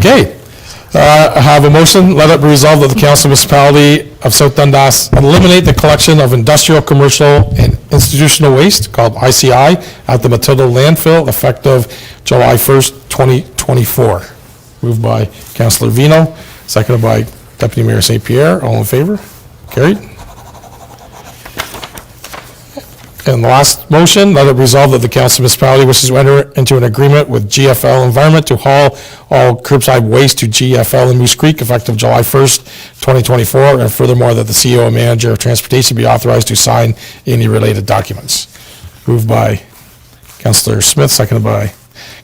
Okay. I have a motion, let it be resolved that the Council Municipality of South Dundas eliminate the collection of industrial, commercial, and institutional waste, called ICI, at the Matilda landfill effective July 1st, 2024. Moved by Councillor Vino, seconded by Deputy Mayor St. Pierre. All in favor? Carried. And the last motion, let it resolve that the Council Municipality wishes to enter into an agreement with GFL Environment to haul all curbside waste to GFL in Moose Creek effective July 1st, 2024, and furthermore, that the CEO and Manager of Transportation be authorized to sign any related documents. Moved by Councillor Smith, seconded by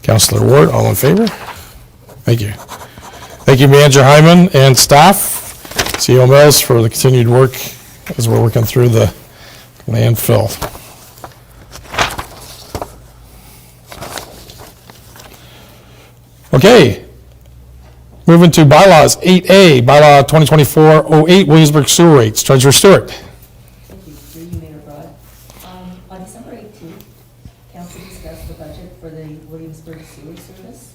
Councillor Ward. All in favor? Thank you. Thank you, Manager Hyman and staff, CEO Mills, for the continued work as we're working through the landfill. Okay, moving to bylaws, 8A, bylaw 2024-08, Williamsburg sewer rates. Treasurer Stewart. Thank you. Through you, Mayor Broad. On December 18th, Council discussed the budget for the Williamsburg sewer service.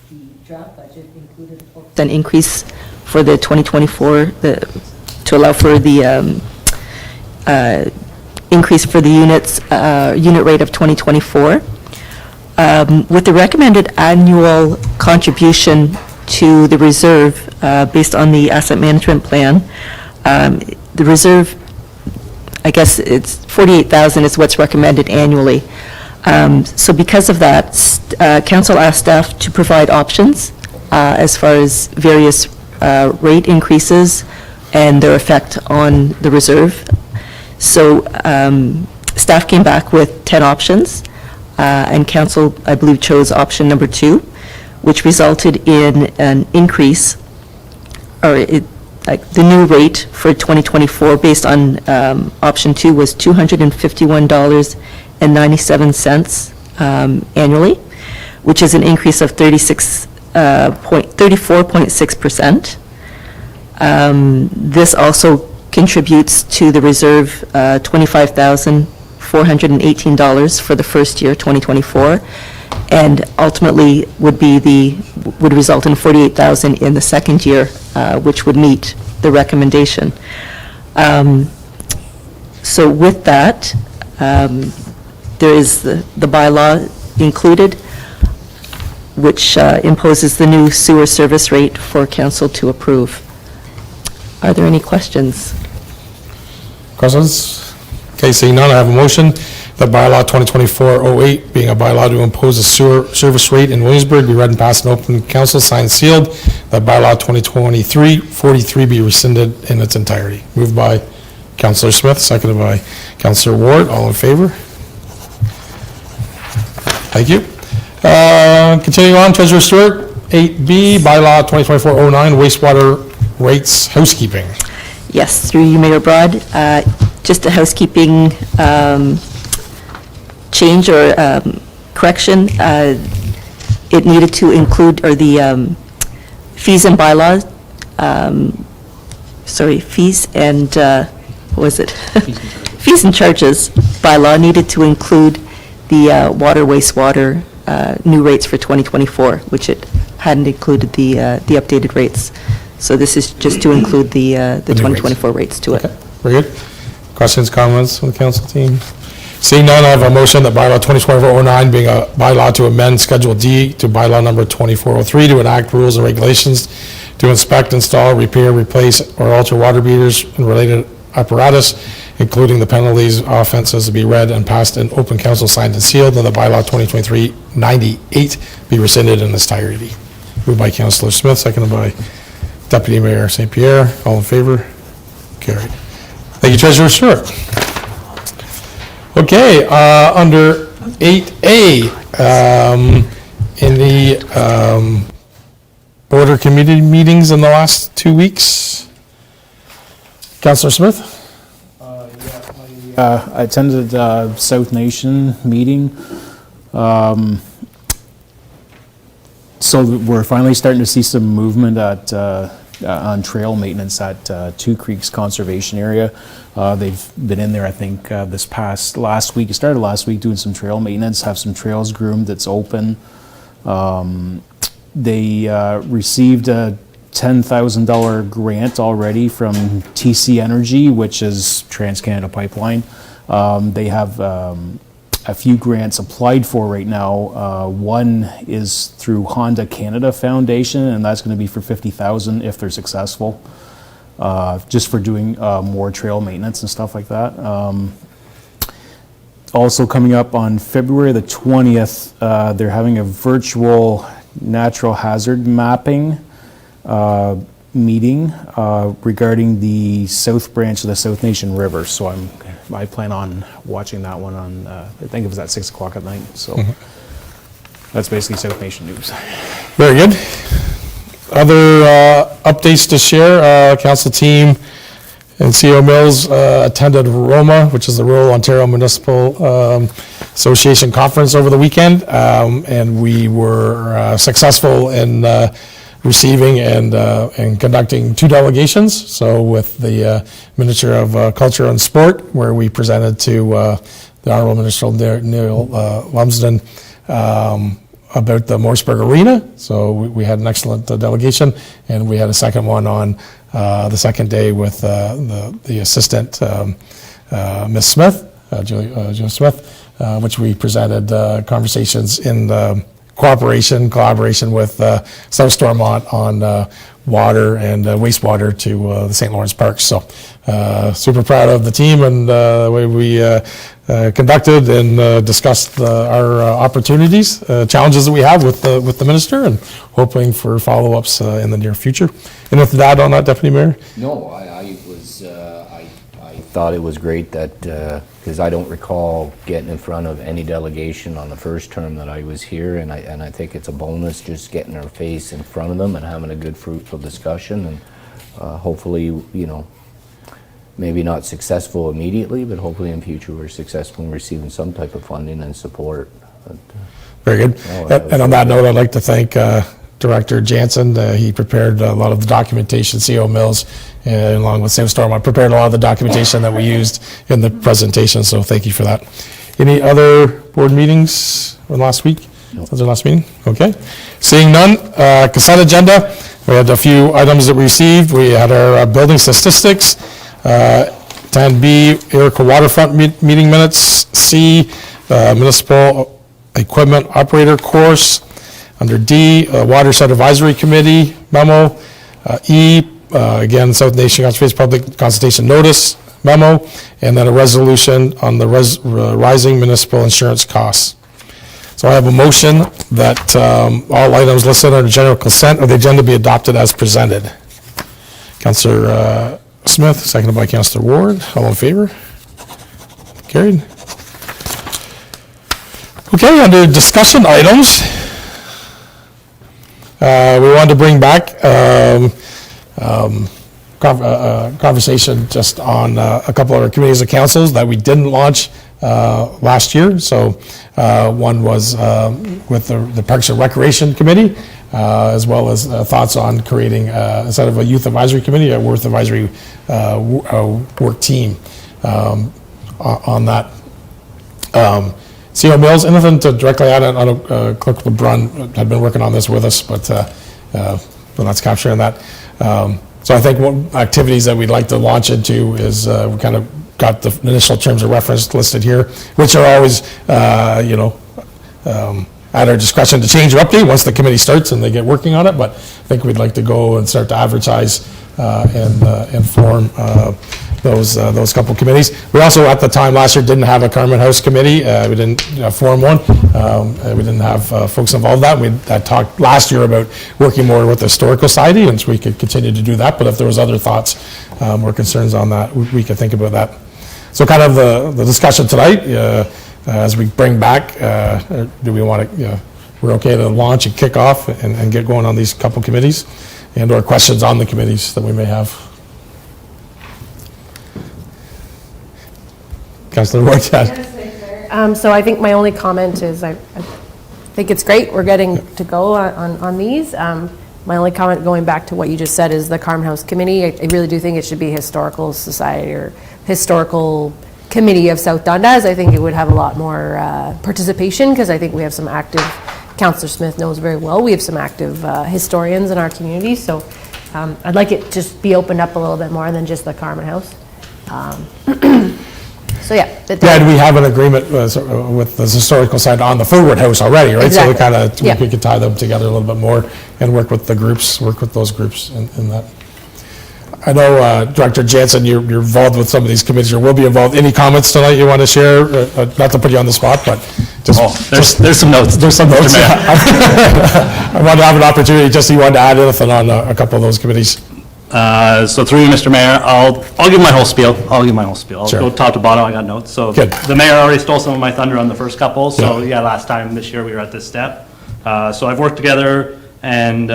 The draft budget included a 4% increase for the 2024, to allow for the increase for the unit rate of 2024. With the recommended annual contribution to the reserve based on the asset management plan, the reserve, I guess it's 48,000 is what's recommended annually. So because of that, council asked staff to provide options as far as various rate increases and their effect on the reserve. So staff came back with 10 options. And council, I believe, chose option number 2, which resulted in an increase, or the new rate for 2024 based on option 2 was $251.97 annually, which is an increase of 34.6%. This also contributes to the reserve $25,418 for the first year, 2024, and ultimately would result in $48,000 in the second year, which would meet the recommendation. So with that, there is the bylaw included, which imposes the new sewer service rate for council to approve. Are there any questions? Questions? Okay, seeing none, I have a motion that bylaw 2024-08, being a bylaw to impose a sewer service rate in Williamsburg, be read and passed in open council, signed and sealed, that bylaw 2023-43 be rescinded in its entirety. Moved by Councillor Smith, seconded by Councillor Ward. All in favor? Thank you. Continuing on, Treasurer Stewart, 8B, bylaw 2024-09, wastewater rates housekeeping. Yes, through you, Mayor Broad. Just a housekeeping change or correction. It needed to include, or the fees and bylaws, fees and, what was it? Fees and charges bylaw needed to include the water, wastewater new rates for 2024, which it hadn't included the updated rates. So this is just to include the 2024 rates to it. Okay, very good. Questions, comments from the council team? Seeing none, I have a motion that bylaw 2024-09, being a bylaw to amend Schedule D to bylaw number 2403 to enact rules and regulations to inspect, install, repair, replace, or alter water meters and related apparatus, including the penalties, offenses, to be read and passed in open council, signed and sealed, and the bylaw 2023-98 be rescinded in its entirety. Moved by Councillor Smith, seconded by Deputy Mayor St. Pierre. All in favor? Carried. Thank you, Treasurer Stewart. Okay, under 8A, in the board or committee meetings in the last 2 weeks, Councillor Smith? I attended South Nation meeting. So we're finally starting to see some movement on trail maintenance at Two Creeks Conservation Area. They've been in there, I think, last week. It started last week doing some trail maintenance, have some trails groomed that's open. They received a $10,000 grant already from TC Energy, which is TransCanada Pipeline. They have a few grants applied for right now. One is through Honda Canada Foundation, and that's going to be for $50,000 if they're successful, just for doing more trail maintenance and stuff like that. Also coming up on February the 20th, they're having a virtual natural hazard mapping meeting regarding the South Branch of the South Nation River. So I plan on watching that one on, I think it was at 6 o'clock at night. So that's basically South Nation news. Very good. Other updates to share, council team and CO Mills attended ROMA, which is the Rural Ontario Municipal Association Conference over the weekend, and we were successful in receiving and conducting 2 delegations. So with the Minister of Culture and Sport, where we presented to the Honourable Minister Neil Lumsden about the Morrisburg Arena. So we had an excellent delegation, and we had a second one on the second day with the assistant, Ms. Smith, Julie Smith, which we presented conversations in collaboration with South Stormont on water and wastewater to the St. Lawrence Parks. So super proud of the team and the way we conducted and discussed our opportunities, challenges that we have with the minister, and hoping for follow-ups in the near future. And with that on that, Deputy Mayor? No, I thought it was great that, because I don't recall getting in front of any delegation on the first term that I was here, and I think it's a bonus just getting our face in front of them and having a good fruitful discussion, and hopefully, maybe not successful immediately, but hopefully in future we're successful in receiving some type of funding and support. But, very good. And on that note, I'd like to thank Director Jansen. He prepared a lot of the documentation, CO Mills, along with Sam Storm. I prepared a lot of the documentation that we used in the presentation, so thank you for that. Any other board meetings from last week? No. Was there last meeting? Okay. Seeing none, consent agenda. We had a few items that we received. We had our building statistics. 10B, Erica Waterfront meeting minutes. C, Municipal Equipment Operator course. Under D, Watershed Advisory Committee memo. E, again, South Nation Conservation Public Consultation Notice memo. And then a resolution on the rising municipal insurance costs. So I have a motion that all items listed under general consent of the agenda be adopted as presented. Councillor Smith, seconded by Councillor Ward. All in favor? Carried. Okay, under discussion items, we wanted to bring back conversation just on a couple of our committees and councils that we didn't launch last year. So one was with the Parks and Recreation Committee, as well as thoughts on creating, instead of a youth advisory committee, a worth advisory work team on that. CO Mills, anything to directly add on Clerk LeBrun had been working on this with us, but we're not capturing that. So I think what activities that we'd like to launch into is we kind of got the initial terms of reference listed here, which are always, at our discretion to change or update once the committee starts and they get working on it. But I think we'd like to go and start to advertise and form those couple committees. We also, at the time last year, didn't have a Carmen House committee. We didn't form one. We didn't have folks involved in that. We had talked last year about working more with the Historical Society, and so we could continue to do that. But if there was other thoughts or concerns on that, we could think about that. So kind of the discussion tonight, as we bring back, do we want to, we're okay to launch and kick off and get going on these couple committees, and or questions on the committees that we may have. Councillor Ward. So I think my only comment is I think it's great we're getting to go on these. My only comment going back to what you just said is the Carmen House Committee. I really do think it should be Historical Society or Historical Committee of South Dundas. I think it would have a lot more participation because I think we have some active Councillor Smith knows very well, we have some active historians in our community, so I'd like it to just be opened up a little bit more than just the Carmen House. So yeah. Yeah, and we have an agreement with the historical side on the Fernwood House already, right? So we Exactly. we could tie them together a little bit more and work with those groups in that. I know, Director Jansen, you're involved with some of these committees, or will be involved. Any comments tonight you want to share? Not to put you on the spot, but just... There's some notes. There's some notes. I want to have an opportunity, just so you want to add anything on a couple of those committees. So through you, Mr. Mayor, I'll give my whole spiel. I'll Sure. go top to bottom, I got notes. So Good. the mayor already stole some of my thunder on the first couple, so yeah, last time this year we were at this step. So I've worked together and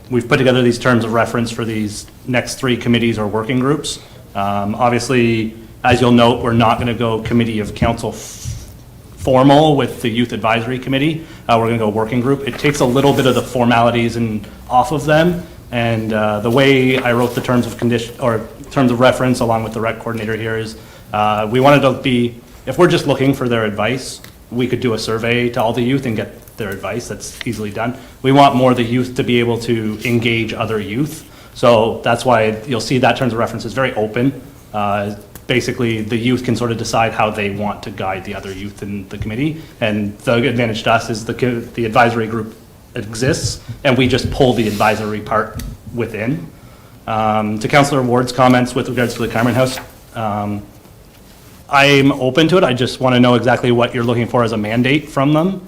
we've put together these terms of reference for these next 3 committees or working groups. Obviously, as you'll note, we're not going to go committee of council formal with the Youth Advisory Committee. We're going to go working group. It takes a little bit of the formalities and off of them. And the way I wrote the terms of condition or terms of reference along with the rec coordinator here is we wanted to be, if we're just looking for their advice, we could do a survey to all the youth and get their advice. That's easily done. We want more of the youth to be able to engage other youth. So that's why you'll see that terms of reference is very open. Basically, the youth can sort of decide how they want to guide the other youth in the committee. And the advantage to us is the advisory group exists, and we just pull the advisory part within. To Councillor Ward's comments with regards to the Carmen House, I'm open to it. I just want to know exactly what you're looking for as a mandate from them,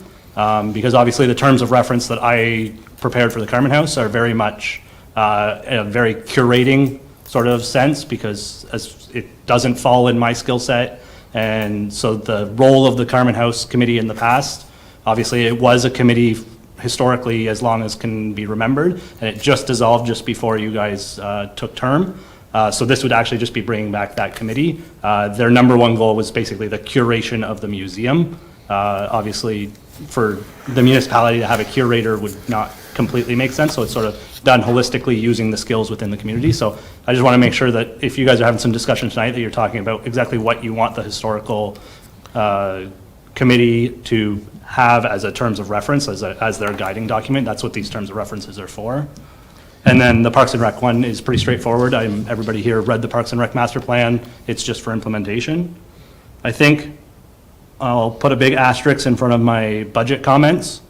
because obviously the terms of reference that I prepared for the Carmen House are very much a very curating sort of sense, because as it doesn't fall in my skill set. And so the role of the Carmen House Committee in the past, obviously it was a committee historically as long as can be remembered, and it just dissolved just before you guys took term. So this would actually just be bringing back that committee. Their number one goal was basically the curation of the museum. Obviously, for the municipality to have a curator would not completely make sense, so it's sort of done holistically using the skills within the community. So I just want to make sure that if you guys are having some discussion tonight, that you're talking about exactly what you want the historical committee to have as a terms of reference, as their guiding document. That's what these terms of references are for. And then the Parks and Rec one is pretty straightforward. Everybody here read the Parks and Rec master plan. It's just for implementation. I think I'll put a big asterisk in front of my budget comments.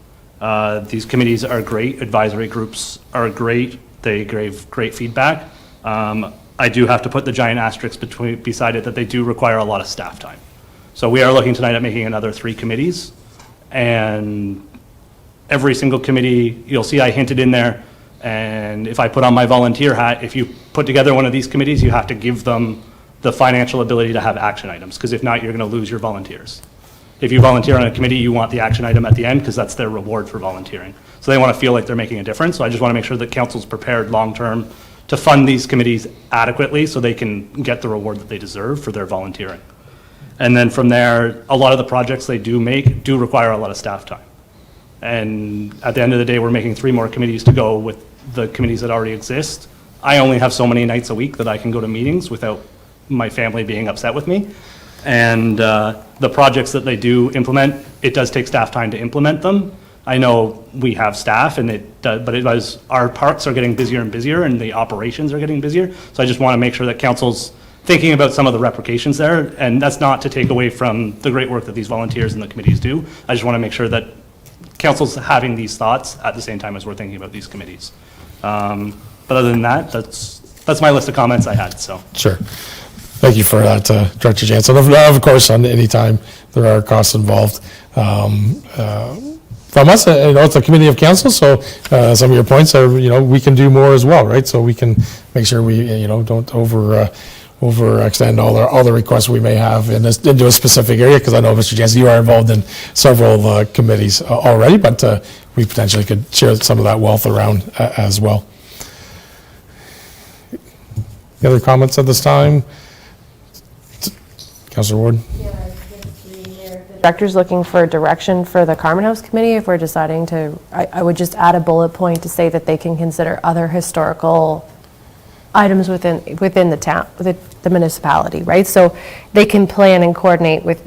These committees are great. Advisory groups are great. They gave great feedback. I do have to put the giant asterisk beside it that they do require a lot of staff time. So we are looking tonight at making another 3 committees. And every single committee, you'll see I hinted in there, and if I put on my volunteer hat, if you put together one of these committees, you have to give them the financial ability to have action items, because if not, you're going to lose your volunteers. If you volunteer on a committee, you want the action item at the end, because that's their reward for volunteering. So they want to feel like they're making a difference. So I just want to make sure that council's prepared long-term to fund these committees adequately so they can get the reward that they deserve for their volunteering. And then from there, a lot of the projects they do make do require a lot of staff time. And at the end of the day, we're making 3 more committees to go with the committees that already exist. I only have so many nights a week that I can go to meetings without my family being upset with me. And the projects that they do implement, it does take staff time to implement them. I know we have staff, but our parks are getting busier and busier, and the operations are getting busier. So I just want to make sure that council's thinking about some of the replications there, and that's not to take away from the great work that these volunteers and the committees do. I just want to make sure that council's having these thoughts at the same time as we're thinking about these committees. But other than that, that's my list of comments I had. So Sure. Thank you for that, Director Jansen. Of course, on any time there are costs involved. From us, it's a committee of council, so some of your points are, we can do more as well, right? So we can make sure we, don't overextend all the requests we may have into a specific area, because I know, Mr. Jansen, you are involved in several committees already, but we potentially could share some of that wealth around as well. Any other comments at this time? Councilor Ward? Director's looking for direction for the Carmen House Committee if we're deciding to, I would just add a bullet point to say that they can consider other historical items within the town, the municipality, right? So they can plan and coordinate with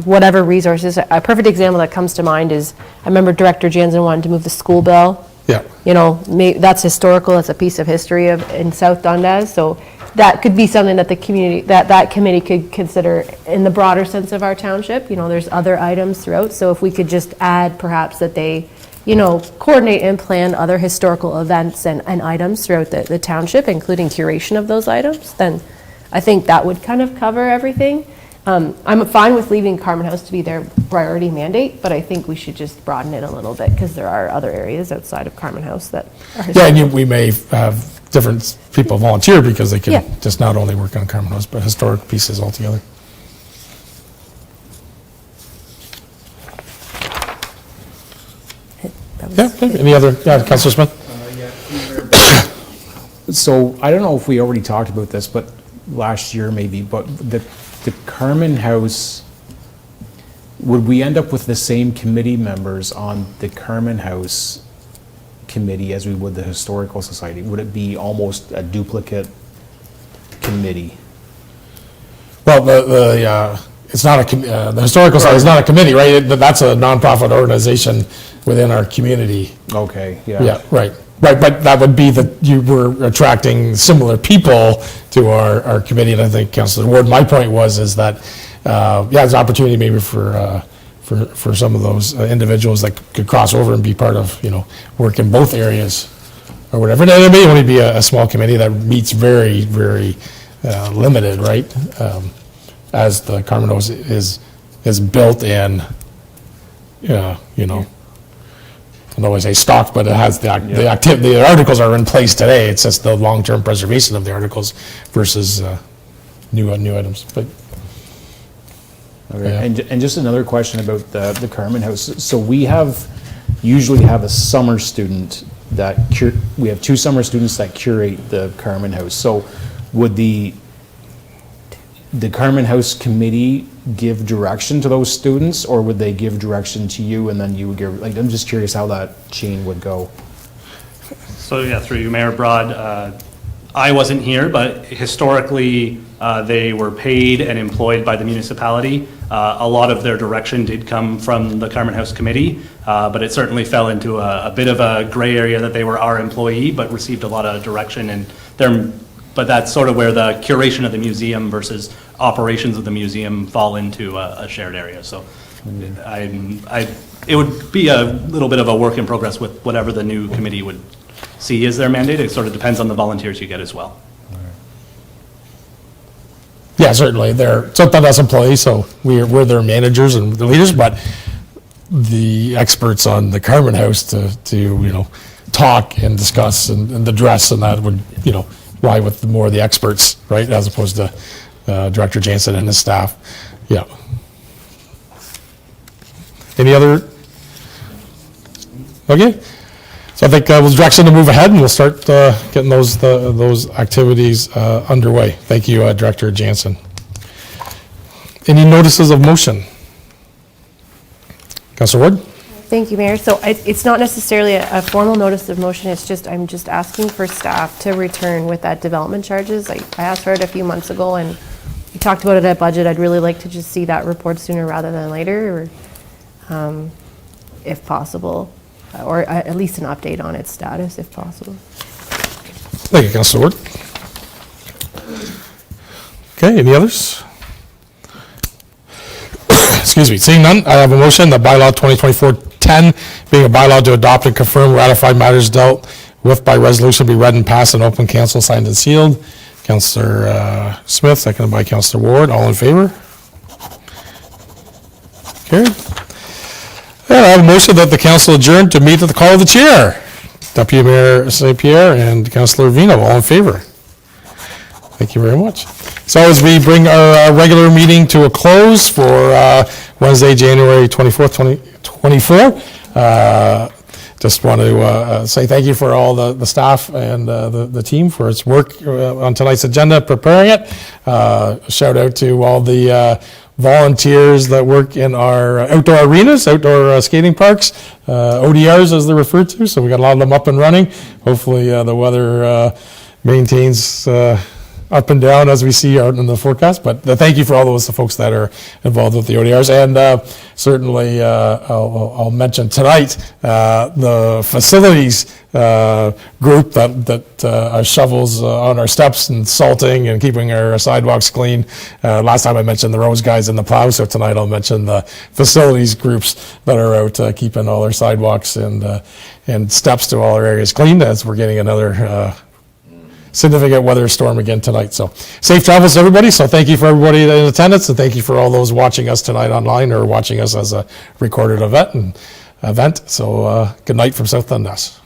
whatever resources. A perfect example that comes to mind is, I remember Director Jansen wanted to move the school bell. Yeah. You know, that's historical, it's a piece of history in South Dundas, so that could be something that the community, that committee could consider in the broader sense of our township. You know, there's other items throughout, so if we could just add perhaps that they, you know, coordinate and plan other historical events and items throughout the township, including curation of those items, then I think that would kind of cover everything. I'm fine with leaving Carmen House to be their priority mandate, but I think we should just broaden it a little bit, because there are other areas outside of Carmen House that are Yeah, historical. and we may have different people volunteer because they Yeah. can just not only work on Carmen House, but historic pieces altogether. Yeah, okay. Any other, yeah, Councillor Smith? So I don't know if we already talked about this, but last year maybe, but the Carmen House, would we end up with the same committee members on the Carmen House committee as we would the Historical Society? Would it be almost a duplicate committee? Well, it's not the Historical Society is not a committee, right? That's a nonprofit organization within our community. Okay, yeah. Yeah, right. Right, but that would be that you were attracting similar people to our committee, and I think, Councillor Ward, my point is that, there's an opportunity maybe for some of those individuals that could cross over and be part of, work in both areas or whatever. And it may only be a small committee that meets very, very limited, right? As the Carmen House is built in, I don't always say stocked, but it has the articles are in place today. It's just the long-term preservation of the articles versus new items. But Okay. Yeah. And just another question about the Carmen House. So we usually have a summer student we have 2 summer students that curate the Carmen House. So would the Carmen House committee give direction to those students, or would they give direction to you and then you would give, I'm just curious how that chain would go. So, yeah, through you, Mayor Broad, I wasn't here, but historically, they were paid and employed by the municipality. A lot of their direction did come from the Carmen House Committee, but it certainly fell into a bit of a gray area that they were our employee, but received a lot of direction. But that's sort of where the curation of the museum versus operations of the museum fall into a shared area. So it would be a little bit of a work in progress with whatever the new committee would see as their mandate. It sort of depends on the volunteers you get as well. yeah, certainly they're Dundas employees, so we're their managers and the leaders, but the experts on the Carmen House to talk and discuss and the dress and that would lie with more of the experts, right, as opposed to Director Jansen and his staff. Yeah. Any other? Okay. So I think with direction to move ahead, and we'll start getting those activities underway. Thank you, Director Jansen. Any notices of motion? Councilor Ward? Thank you, Mayor. So it's not necessarily a formal notice of motion, it's just, I'm just asking for staff to return with that development charges. I asked for it a few months ago, and we talked about it at budget. I'd really like to just see that report sooner rather than later, or if possible, or at least an update on its status, if possible. Thank you, Councilor Ward. Okay, any others? Excuse me, seeing none, I have a motion that bylaw 2024-10, being a bylaw to adopt and confirm ratified matters dealt with by resolution, be read and passed in open council, signed and sealed. Councillor Smith, seconded by Councillor Ward, all in favor? Carried. And I have a motion that the council adjourn to meet at the call of the chair. Deputy Mayor St. Pierre and Councillor Vino, all in favor? Thank you very much. So as we bring our regular meeting to a close for Wednesday, January 24th, 2024, just want to say thank you for all the staff and the team for its work on tonight's agenda, preparing it. Shout out to all the volunteers that work in our outdoor arenas, outdoor skating parks, ODRs as they're referred to. So we got a lot of them up and running. Hopefully the weather maintains up and down as we see out in the forecast. But thank you for all those folks that are involved with the ODRs. And certainly, I'll mention tonight the facilities group that shovels on our steps and salting and keeping our sidewalks clean. Last time I mentioned the roads guys and the plow, so tonight I'll mention the facilities groups that are out keeping all our sidewalks and steps to all our areas clean, as we're getting another significant weather storm again tonight. So safe travels, everybody. So thank you for everybody in attendance, and thank you for all those watching us tonight online or watching us as a recorded event. So good night from South Dundas.